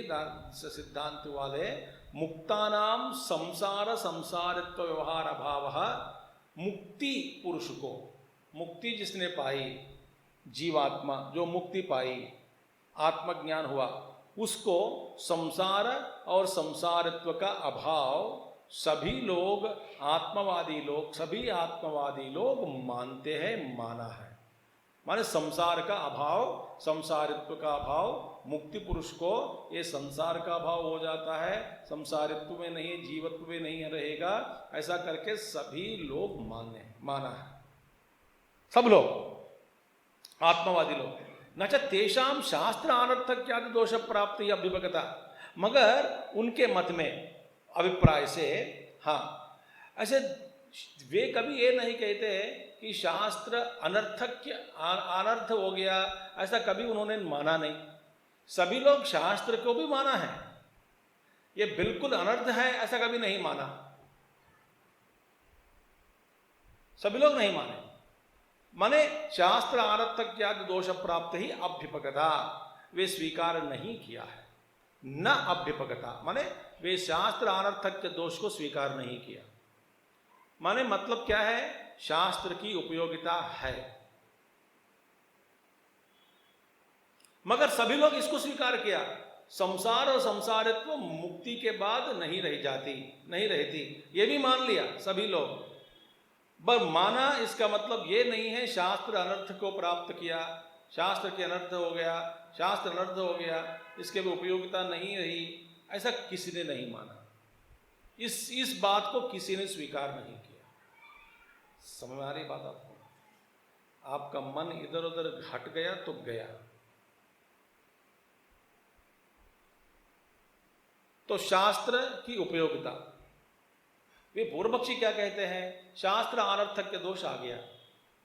सिद्धांत वाले मुक्तानाम संसार संसारित्व व्यवहार अभावः, मुक्ति पुरुष को, मुक्ति जिसने पाई, जीवात्मा जो मुक्ति पाई, आत्मज्ञान हुआ, उसको संसार और संसारित्व का अभाव सभी लोग आत्मवादी लोग, सभी आत्मवादी लोग मानते हैं, माना है। माने संसार का अभाव, संसारित्व का अभाव, मुक्ति पुरुष को ये संसार का अभाव हो जाता है, संसारित्व में नहीं, जीवत्व में नहीं रहेगा, ऐसा करके सभी लोग माना है, सब लोग आत्मवादी लोग। न च तेषां शास्त्र अनर्थक्यादि दोष प्राप्ति अभ्युपगता, मगर उनके मत में, अभिप्राय से, हाँ, ऐसे वे कभी ये नहीं कहते कि शास्त्र अनर्थ हो गया, ऐसा कभी उन्होंने माना नहीं। सभी लोग शास्त्र को भी माना है, ये बिल्कुल अनर्थ है ऐसा कभी नहीं माना, सभी लोग नहीं माने। माने शास्त्र अनर्थक्यादि दोष प्राप्त ही अभ्युपगता, वे स्वीकार नहीं किया है। न अभ्युपगता माने वे शास्त्र अनर्थक के दोष को स्वीकार नहीं किया। माने मतलब क्या है? शास्त्र की उपयोगिता है, मगर सभी लोग इसको स्वीकार किया। संसार और संसारित्व मुक्ति के बाद नहीं रह जाती, नहीं रहती, ये भी मान लिया सभी लोग। पर माना इसका मतलब ये नहीं है शास्त्र अनर्थ को प्राप्त किया, शास्त्र के अनर्थ हो गया, शास्त्र अनर्थ हो गया, इसके भी उपयोगिता नहीं रही, ऐसा किसी ने नहीं माना। इस बात को किसी ने स्वीकार नहीं किया। समझ में आ रही बात आपको? आपका मन इधर उधर हट गया तो गया। तो शास्त्र की उपयोगिता, वे पूर्व पक्षी क्या कहते हैं? शास्त्र अनर्थक के दोष आ गया।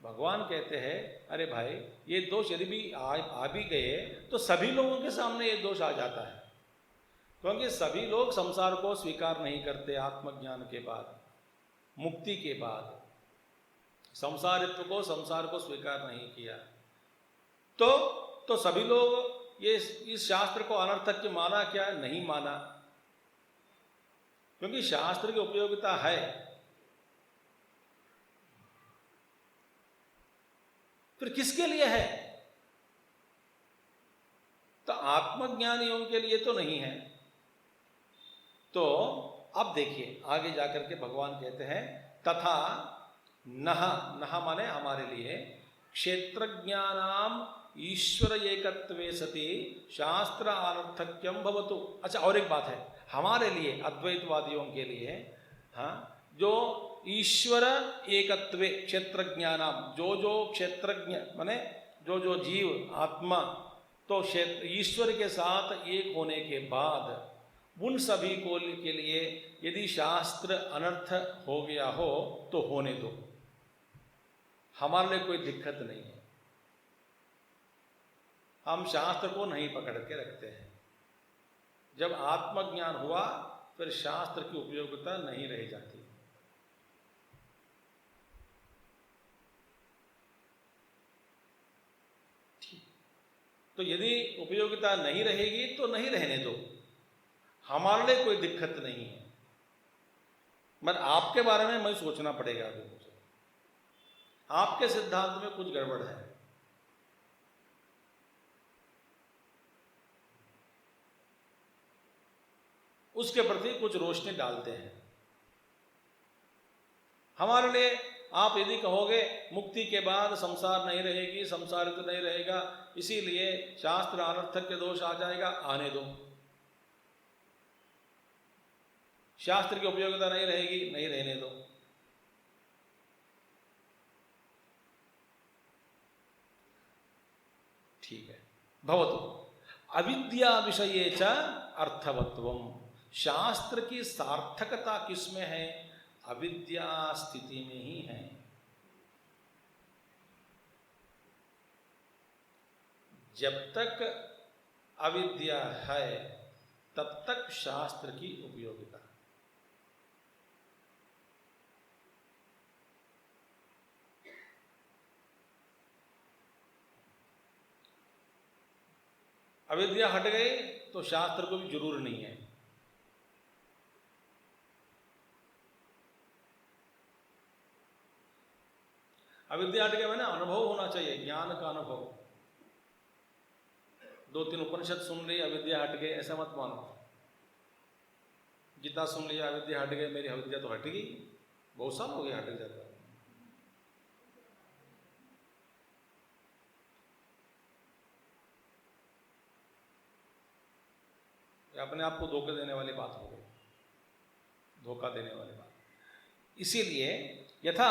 भगवान कहते हैं अरे भाई ये दोष यदि भी आ भी गए तो सभी लोगों के सामने ये दोष आ जाता है, क्योंकि सभी लोग संसार को स्वीकार नहीं करते। आत्मज्ञान के बाद, मुक्ति के बाद संसारित्व को, संसार को स्वीकार नहीं किया, तो सभी लोग ये इस शास्त्र को अनर्थक माना क्या? नहीं माना, क्योंकि शास्त्र की उपयोगिता है। फिर किसके लिए है? तो आत्मज्ञानियों के लिए तो नहीं है। तो अब देखिए आगे जाकर के भगवान कहते हैं तथा नह माने हमारे लिए, क्षेत्रज्ञानाम ईश्वर एकत्वे सति शास्त्र अनर्थक्यम भवतु। अच्छा, और एक बात है हमारे लिए, अद्वैतवादियों के लिए, हाँ, जो ईश्वर एकत्वे क्षेत्रज्ञानाम, जो क्षेत्रज्ञ माने जो जीव आत्मा, तो ईश्वर के साथ एक होने के बाद उन सभी को के लिए यदि शास्त्र अनर्थ हो गया हो तो होने दो, हमारे लिए कोई दिक्कत नहीं है। हम शास्त्र को नहीं पकड़ के रखते हैं। जब आत्मज्ञान हुआ फिर शास्त्र की उपयोगिता नहीं रह जाती। तो यदि उपयोगिता नहीं रहेगी तो नहीं रहने दो, हमारे लिए कोई दिक्कत नहीं है। मगर आपके बारे में मुझे सोचना पड़ेगा, अभी मुझे आपके सिद्धांत में कुछ गड़बड़ है। उसके प्रति कुछ रोशनी डालते हैं। हमारे लिए आप यदि कहोगे मुक्ति के बाद संसार नहीं रहेगी, संसार तो नहीं रहेगा, इसीलिए शास्त्र अनर्थक के दोष आ जाएगा, आने दो। शास्त्र की उपयोगिता नहीं रहेगी, नहीं रहने दो। ठीक है। भवतु अविद्या विषये च अर्थवत्वम, शास्त्र की सार्थकता किसमें है? अविद्या स्थिति में ही है। जब तक अविद्या है तब तक शास्त्र की उपयोगिता। अविद्या हट गई तो शास्त्र को भी जरूर नहीं है। अविद्या हट गया मैंने अनुभव होना चाहिए, ज्ञान का अनुभव। 2-3 उपनिषद सुन ली, अविद्या हट गई, ऐसा मत मानो। गीता सुन लिया, अविद्या हट गई, मेरी अविद्या तो हट गई, बहुत साल हो गया हट जाता। अपने आप को धोखा देने वाली बात हो गई, धोखा देने वाली बात। इसीलिए यथा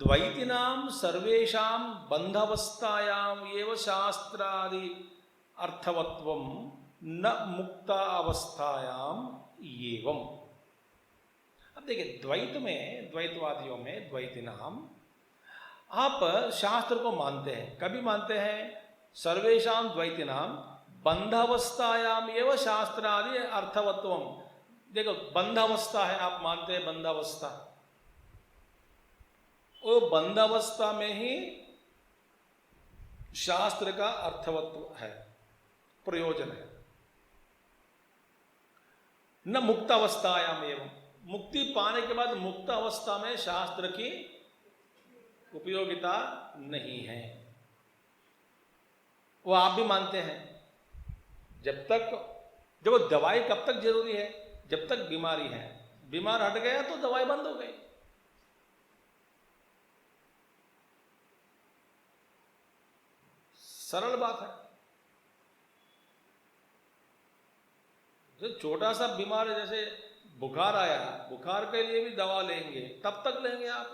द्वैतिनाम सर्वेषां बंधावस्थायाम एव शास्त्रादि अर्थवत्वम न मुक्ता अवस्थायाम एवं। अब देखिए, द्वैत में, द्वैतवादियों में, द्वैतिनाम, आप शास्त्र को मानते हैं, कभी मानते हैं? सर्वेषां द्वैतिनाम बंधावस्थायाम एव शास्त्रादि अर्थवत्वम। देखो, बंधावस्था है, आप मानते हैं बंधावस्था, वो बंधावस्था में ही शास्त्र का अर्थवत्व है, प्रयोजन है। न मुक्तावस्थायाम एवं, मुक्ति पाने के बाद मुक्त अवस्था में शास्त्र की उपयोगिता नहीं है, वो आप भी मानते हैं। जब वो दवाई कब तक जरूरी है? जब तक बीमारी है। बीमार हट गया तो दवाई बंद हो गई। सरल बात है। जो छोटा सा बीमार है, जैसे बुखार आया, बुखार के लिए भी दवा लेंगे, तब तक लेंगे आप,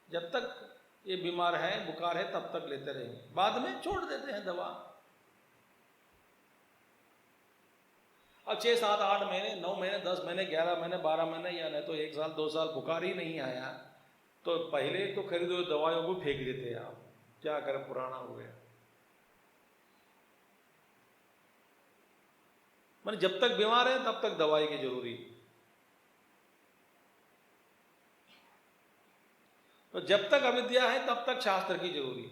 जब तक ये बीमार है, बुखार है, तब तक लेते रहेंगे, बाद में छोड़ देते हैं दवा। अब 6, 7, 8 महीने, 9 महीने, 10 महीने, 11 महीने, 12 महीने, या नहीं तो 1 साल, 2 साल बुखार ही नहीं आया, तो पहले तो खरीदो दवाइयों को फेंक देते हैं आप, क्या करें, पुराना हो गया। मैंने जब तक बीमार है तब तक दवाई की जरूरी। तो जब तक अविद्या है तब तक शास्त्र की जरूरी।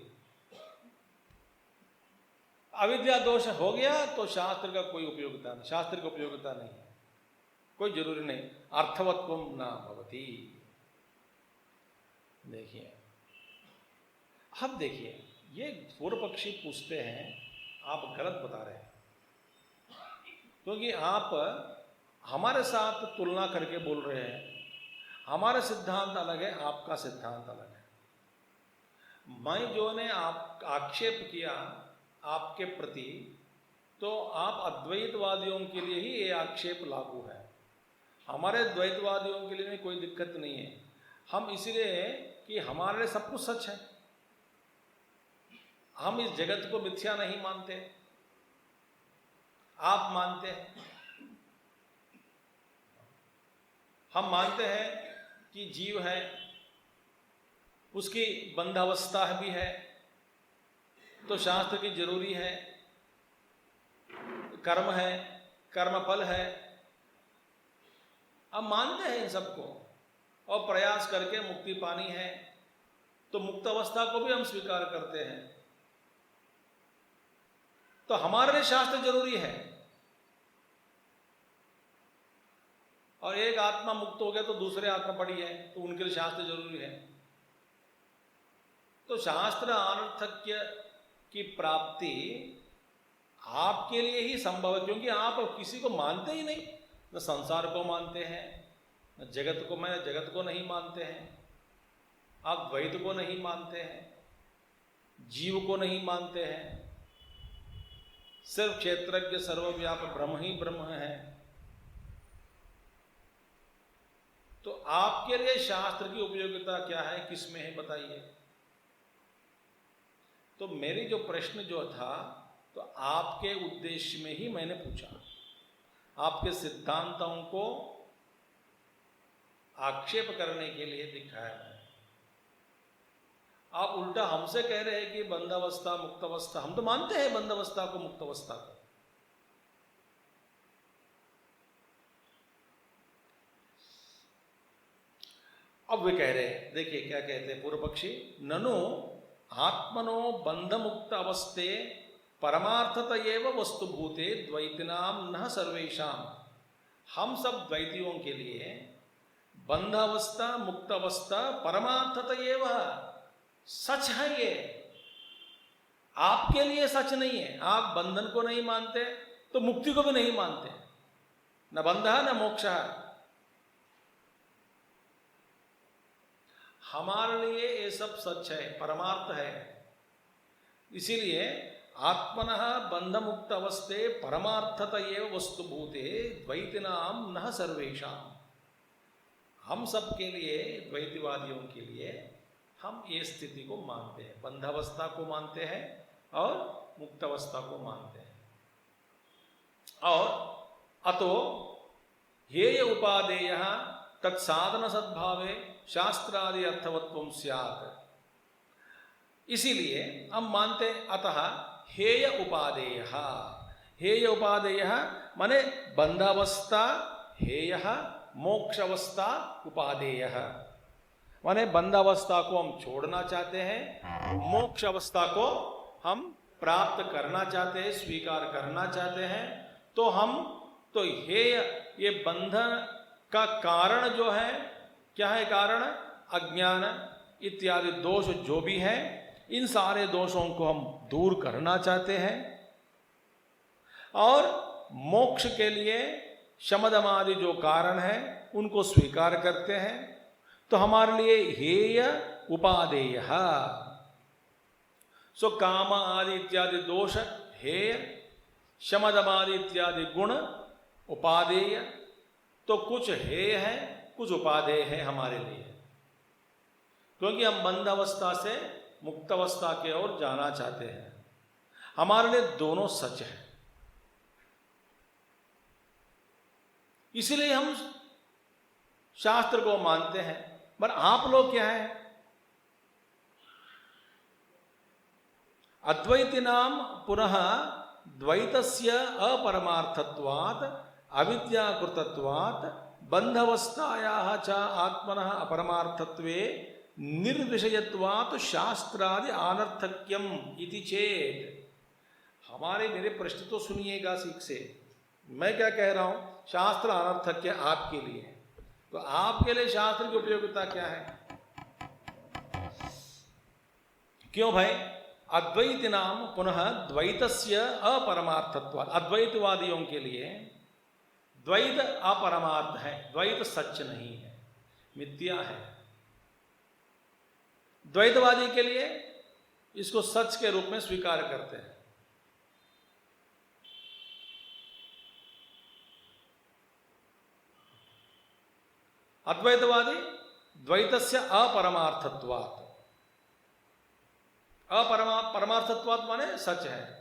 अविद्या दोष हो गया तो शास्त्र का कोई उपयोगिता नहीं, शास्त्र की उपयोगिता नहीं, कोई जरूरी नहीं। अर्थवत्वम न भवति। देखिए, अब देखिए, ये पूर्व पक्षी पूछते हैं, आप गलत बता रहे हैं, क्योंकि आप हमारे साथ तुलना करके बोल रहे हैं। हमारा सिद्धांत अलग है, आपका सिद्धांत अलग है। मैं जो ने आप आक्षेप किया आपके प्रति, तो आप अद्वैतवादियों के लिए ही ये आक्षेप लागू है, हमारे द्वैतवादियों के लिए कोई दिक्कत नहीं है। हम इसलिए कि हमारे लिए सब कुछ सच है, हम इस जगत को मिथ्या नहीं मानते, आप मानते हैं। हम मानते हैं कि जीव है, उसकी बंधावस्था भी है, तो शास्त्र की जरूरी है, कर्म है, कर्मफल है, आप मानते हैं इन सबको और प्रयास करके मुक्ति पानी है, तो मुक्त अवस्था को भी हम स्वीकार करते हैं। तो हमारे लिए शास्त्र जरूरी है। और एक आत्मा मुक्त हो गया तो दूसरे आत्मा पड़ी है, तो उनके लिए शास्त्र जरूरी है। तो शास्त्र अनर्थक्य की प्राप्ति आपके लिए ही संभव है, क्योंकि आप किसी को मानते ही नहीं। न संसार को मानते हैं, न जगत को, मैं जगत को नहीं मानते हैं, आप द्वैत को नहीं मानते हैं, जीव को नहीं मानते हैं, सिर्फ क्षेत्रज्ञ सर्वव्यापक ब्रह्म ही ब्रह्म है। तो आपके लिए शास्त्र की उपयोगिता क्या है, किसमें है, बताइए। तो मेरी जो प्रश्न जो था, तो आपके उद्देश्य में ही मैंने पूछा, आपके सिद्धांतों को आक्षेप करने के लिए दिखाया है। आप उल्टा हमसे कह रहे हैं कि बंधावस्था मुक्तावस्था, हम तो मानते हैं बंधावस्था को मुक्तावस्था को। अब वे कह रहे हैं, देखिए क्या कहते हैं पूर्व पक्षी, ननु आत्मनो बंध मुक्त अवस्थे परमार्थत एव वस्तुभूते द्वैतिनाम न सर्वेषाम। हम सब द्वैतियों के लिए बंधावस्था मुक्तावस्था परमार्थत एव सच है। ये आपके लिए सच नहीं है। आप बंधन को नहीं मानते तो मुक्ति को भी नहीं मानते, न बंधः न मोक्षः। हमारे लिए ये सब सच है, परमार्थ है। इसीलिए आत्मनः बंध मुक्त अवस्थे परमार्थत एव वस्तुभूते द्वैतिनाम न सर्वेषाम। हम सब के लिए, द्वैतवादियों के लिए, हम ये स्थिति को मानते हैं, बंधावस्था को मानते हैं और मुक्तावस्था को मानते हैं। और अतो हेय उपादेयः तत्साधन सद्भावे शास्त्रादि अर्थवत्वं स्यात्। इसीलिए हम मानते हैं, अतः हेय उपादेयः। हेय उपादेयः माने बंधावस्था हेयः, मोक्षावस्था उपादेयः। माने बंधावस्था को हम छोड़ना चाहते हैं, मोक्ष अवस्था को हम प्राप्त करना चाहते हैं, स्वीकार करना चाहते हैं। तो हम तो ये बंधन का कारण जो है, क्या है कारण? अज्ञान इत्यादि दोष जो भी है, इन सारे दोषों को हम दूर करना चाहते हैं। और मोक्ष के लिए शमदमादि जो कारण है उनको स्वीकार करते हैं। तो हमारे लिए हेय उपादेय, सो काम आदि इत्यादि दोष हेय, शमदमादि इत्यादि गुण उपादेय। तो कुछ हेय है, कुछ उपादेय है हमारे लिए, क्योंकि हम बंधावस्था से मुक्तावस्था की ओर जाना चाहते हैं। हमारे लिए दोनों सच है। इसलिए हम शास्त्र को मानते हैं। पर आप लोग क्या है? अद्वैतिनाम पुनः द्वैतस्य अपरमार्थत्वात् अविद्याकृतत्वात् बंधावस्थायाः च आत्मनः अपरमार्थत्वे निर्विषयत्वात् शास्त्रादि अनर्थक्यम इति चेत्। मेरे प्रश्न तो सुनिएगा ठीक से। मैं क्या कह रहा हूं? शास्त्र अनर्थक्य आपके लिए, तो आपके लिए शास्त्र की उपयोगिता क्या है? क्यों भाई? अद्वैतिनाम पुनः द्वैतस्य अपरमार्थत्वात्। अद्वैतवादियों के लिए द्वैत अपरमार्थ है, द्वैत सच नहीं है, मिथ्या है। द्वैतवादी के लिए इसको सच के रूप में स्वीकार करते हैं। अद्वैतवादी द्वैतस्य अपरमार्थत्वात्, परमार्थत्वात् माने सच है,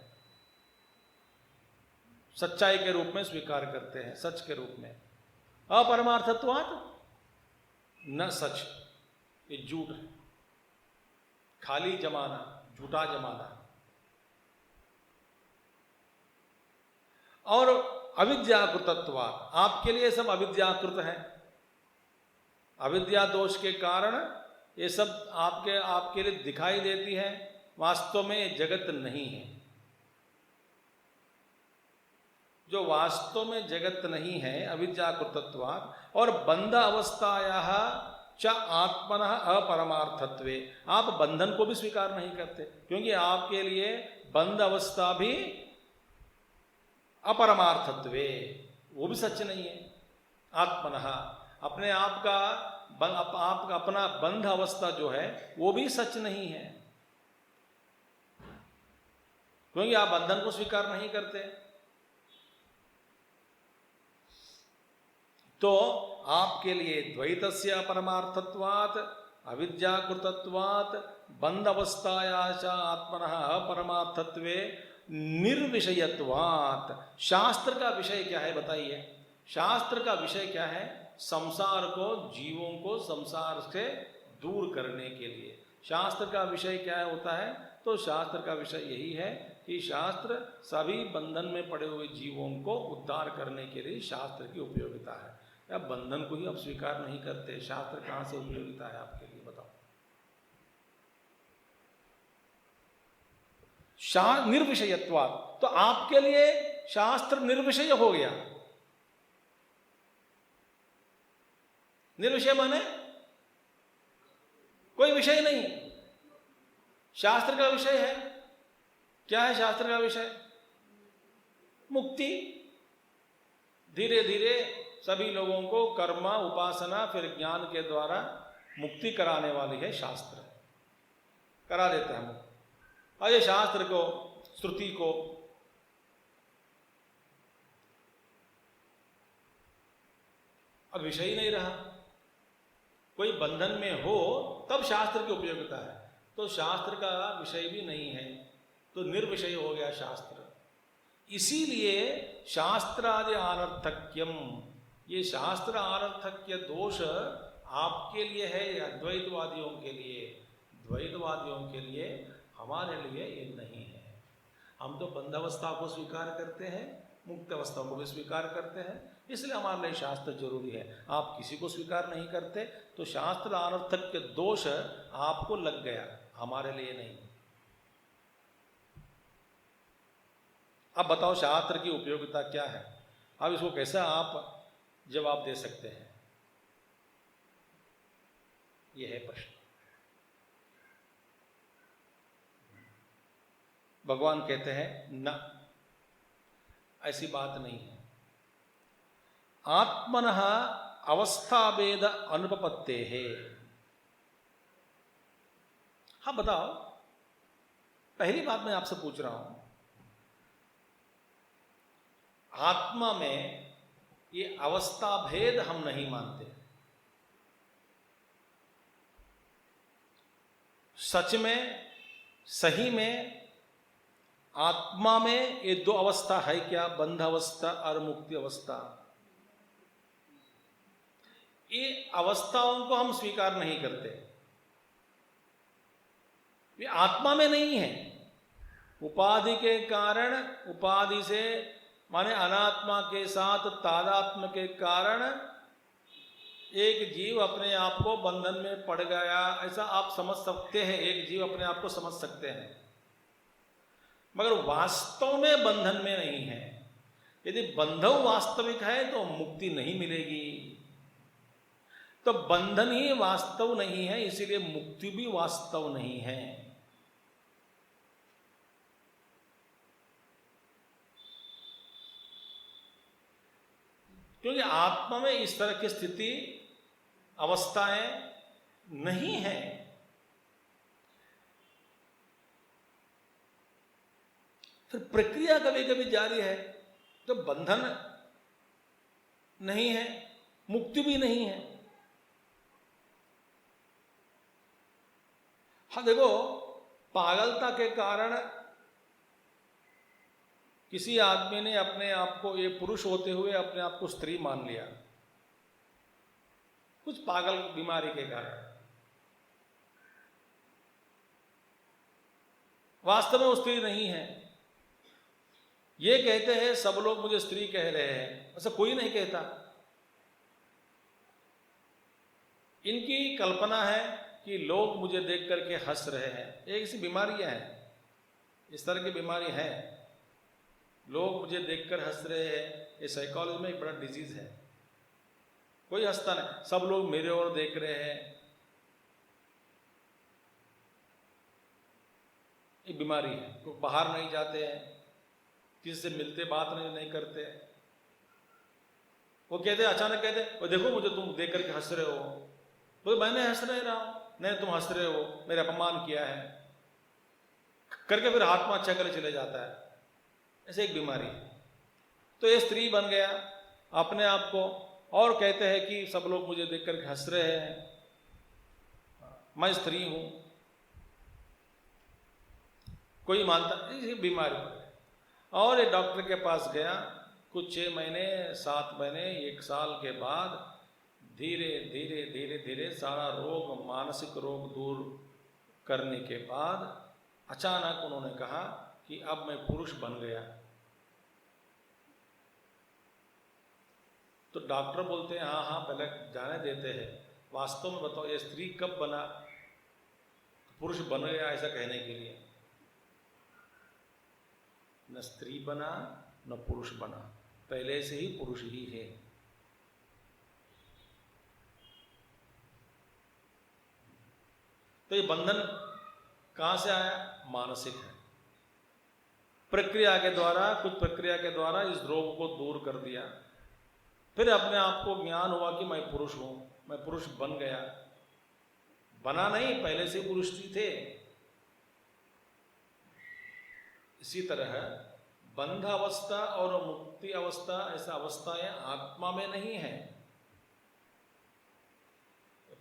सच्चाई के रूप में स्वीकार करते हैं, सच के रूप में। अपरमार्थत्वात् न सच, ये झूठ है, खाली जमाना, झूठा जमाना। और अविद्याकृतत्वात्, आपके लिए सब अविद्याकृत है, अविद्या दोष के कारण ये सब आपके लिए दिखाई देती है, वास्तव में ये जगत नहीं है। जो वास्तव में जगत नहीं है अविद्याकृतत्वात्, और बंध अवस्थायाः च आत्मनः अपरमार्थत्वे, आप बंधन को भी स्वीकार नहीं करते, क्योंकि आपके लिए बंध अवस्था भी अपरमार्थत्वे, वो भी सच नहीं है। आत्मनः, अपने आप का आपका अपना बंध अवस्था जो है वो भी सच नहीं है, क्योंकि आप बंधन को स्वीकार नहीं करते। तो आपके लिए द्वैतस्य अपरमार्थत्वात् अविद्याकृतत्वात् बंध अवस्थायाः च आत्मनः अपरमार्थत्वे निर्विषयत्वात्। शास्त्र का विषय क्या है बताइए? शास्त्र का विषय क्या है? संसार को, जीवों को संसार से दूर करने के लिए शास्त्र का विषय क्या होता है? तो शास्त्र का विषय यही है कि शास्त्र सभी बंधन में पड़े हुए जीवों को उद्धार करने के लिए शास्त्र की उपयोगिता है। या बंधन को ही आप स्वीकार नहीं करते, शास्त्र कहाँ से उपयोगिता है आपके लिए बताओ? निर्विषयत्वात्, तो आपके लिए शास्त्र निर्विषय हो गया। निर्विषय माने कोई विषय नहीं, शास्त्र का विषय है। क्या है शास्त्र का विषय? मुक्ति। धीरे धीरे सभी लोगों को कर्म, उपासना, फिर ज्ञान के द्वारा मुक्ति कराने वाली है शास्त्र, करा देते हैं हम। और ये शास्त्र को, श्रुति को अब विषय ही नहीं रहा। कोई बंधन में हो तब शास्त्र की उपयोगिता है, तो शास्त्र का विषय भी नहीं है, तो निर्विषय हो गया शास्त्र। इसीलिए शास्त्रादि अनर्थक्यम, ये शास्त्र अनर्थक्य दोष आपके लिए है अद्वैतवादियों के लिए। द्वैतवादियों के लिए, हमारे लिए ये नहीं है। हम तो बंधावस्था को स्वीकार करते हैं, मुक्त अवस्था को भी स्वीकार करते हैं, इसलिए हमारे लिए शास्त्र जरूरी है। आप किसी को स्वीकार नहीं करते, तो शास्त्र अनर्थक्य दोष आपको लग गया, हमारे लिए नहीं। अब बताओ शास्त्र की उपयोगिता क्या है? अब इसको कैसे आप जवाब दे सकते हैं? यह है प्रश्न। भगवान कहते हैं न, ऐसी बात नहीं है। आत्मनः अवस्थाभेद अनुपपत्ते है। हाँ बताओ, पहली बात मैं आपसे पूछ रहा हूं, आत्मा में ये अवस्था भेद हम नहीं मानते। सच में, सही में आत्मा में ये दो अवस्था है क्या? बंध अवस्था और मुक्ति अवस्था। ये अवस्थाओं को हम स्वीकार नहीं करते, ये आत्मा में नहीं है। उपाधि के कारण, उपाधि से माने अनात्मा के साथ तादात्म्य के कारण एक जीव अपने आप को बंधन में पड़ गया, ऐसा आप समझ सकते हैं। एक जीव अपने आप को समझ सकते हैं, मगर वास्तव में बंधन में नहीं है। यदि बंधन वास्तविक है तो मुक्ति नहीं मिलेगी। तो बंधन ही वास्तव नहीं है, इसीलिए मुक्ति भी वास्तव नहीं है। क्योंकि आत्मा में इस तरह की स्थिति, अवस्थाएं नहीं है। फिर प्रक्रिया कभी कभी जारी है, तो बंधन नहीं है, मुक्ति भी नहीं है। हाँ देखो, पागलता के कारण किसी आदमी ने अपने आप को, ये पुरुष होते हुए अपने आप को स्त्री मान लिया, कुछ पागल बीमारी के कारण। वास्तव में वो स्त्री नहीं है। ये कहते हैं सब लोग मुझे स्त्री कह रहे हैं, ऐसा कोई नहीं कहता। इनकी कल्पना है कि लोग मुझे देख करके हंस रहे हैं। एक ऐसी बीमारियां हैं, इस तरह की बीमारी है, लोग मुझे देखकर हंस रहे हैं। ये साइकोलॉजी में एक बड़ा डिजीज है। कोई हंसता नहीं, सब लोग मेरे ओर देख रहे हैं, ये बीमारी है। तो बाहर नहीं जाते हैं, किसी से मिलते बात नहीं करते। वो कहते अचानक कहते वो देखो मुझे तुम देख करके हंस रहे हो। तो मैंने हंस नहीं रहा हूं, नहीं तुम हंस रहे हो, मेरा अपमान किया है करके फिर हाथ में अच्छा करे चले जाता है। ऐसे एक बीमारी है। तो ये स्त्री बन गया अपने आप को, और कहते हैं कि सब लोग मुझे देख करके हंस रहे हैं, मैं स्त्री हूं। कोई मानता ये बीमारी है। और ये डॉक्टर के पास गया, कुछ 6 महीने 7 महीने 1 साल के बाद धीरे धीरे धीरे धीरे सारा रोग, मानसिक रोग दूर करने के बाद अचानक उन्होंने कहा कि अब मैं पुरुष बन गया। तो डॉक्टर बोलते हैं हाँ हाँ पहले जाने देते हैं, वास्तव में बताओ ये स्त्री कब बना, पुरुष बन गया ऐसा कहने के लिए? न स्त्री बना न पुरुष बना, पहले से ही पुरुष ही है। तो ये बंधन कहां से आया? मानसिक है। प्रक्रिया के द्वारा, कुछ प्रक्रिया के द्वारा इस रोग को दूर कर दिया। फिर अपने आप को ज्ञान हुआ कि मैं पुरुष हूं, मैं पुरुष बन गया। बना नहीं, पहले से पुरुष ही थे। इसी तरह बंध अवस्था और मुक्ति अवस्था, ऐसा अवस्थाएं आत्मा में नहीं है।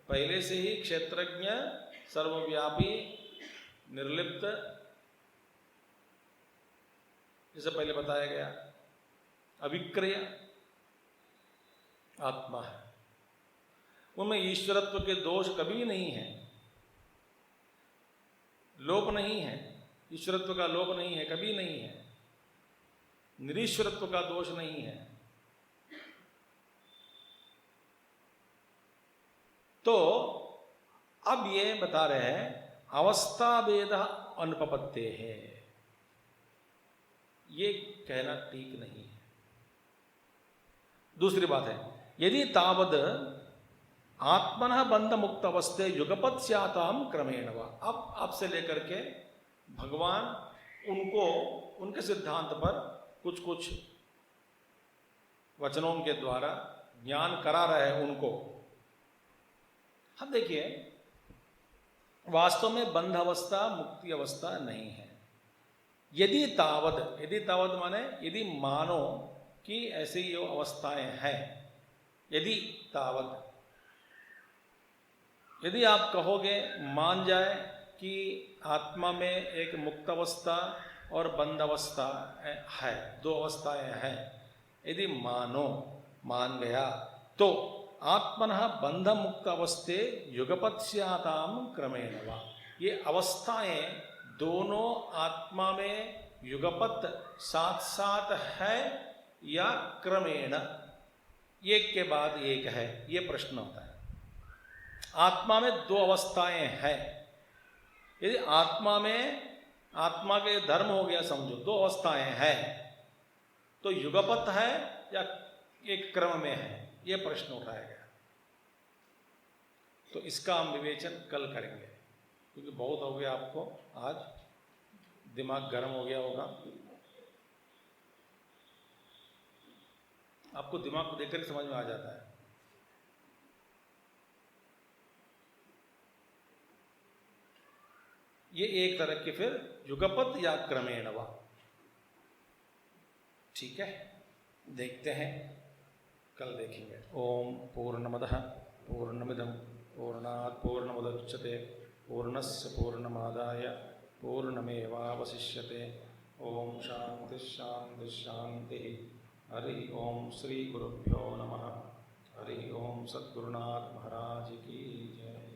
पहले से ही क्षेत्रज्ञ, सर्वव्यापी, निर्लिप्त, जैसे पहले बताया गया, अविक्रिय आत्मा है। उनमें ईश्वरत्व के दोष कभी नहीं है, लोप नहीं है। ईश्वरत्व का लोप नहीं है, कभी नहीं है। निरीश्वरत्व का दोष नहीं है। तो अब ये बता रहे हैं अवस्था भेद अनुपपत्ते है, ये कहना ठीक नहीं है। दूसरी बात है, यदि तावद आत्मनः बंध मुक्त अवस्थे युगपत् स्याताम क्रमेण वा। अब आपसे लेकर के भगवान उनको उनके सिद्धांत पर कुछ कुछ वचनों के द्वारा ज्ञान करा रहे हैं उनको। हम देखिए, वास्तव में बंध अवस्था मुक्ति अवस्था नहीं है। यदि तावद माने यदि मानो कि ऐसी यो अवस्थाएं हैं, यदि तावद, यदि आप कहोगे, मान जाए कि आत्मा में एक मुक्त अवस्था और बंध अवस्था है, 2 अवस्थाएं हैं, यदि मान गया तो आत्मनः बंध मुक्त अवस्थे युगपत् स्याताम क्रमेण वा। ये अवस्थाएं दोनों आत्मा में युगपत् साथ साथ है या क्रमेण, एक के बाद एक है, ये प्रश्न होता है। आत्मा में 2 अवस्थाएं हैं। यदि आत्मा के धर्म हो गया, समझो 2 अवस्थाएं हैं, तो युगपत् है या एक क्रम में है, ये प्रश्न उठाया गया। तो इसका हम विवेचन कल करेंगे, क्योंकि बहुत हो गया, आपको आज दिमाग गर्म हो गया होगा। आपको दिमाग को देखकर समझ में आ जाता है। ये एक तरह के फिर युगपत् या क्रमेण वा। ठीक है, देखते हैं, कल देखेंगे। ओम पूर्णमदः पूर्णमिदं पूर्णात् पूर्णमुदच्यते पूर्णस्य पूर्णमादाय पूर्णमेवावशिष्यते। ओम शांति शांति शांति। हरि ओम श्री गुरुभ्यो नमः। हरि ओम सद्गुरुनाथ महाराज की जय।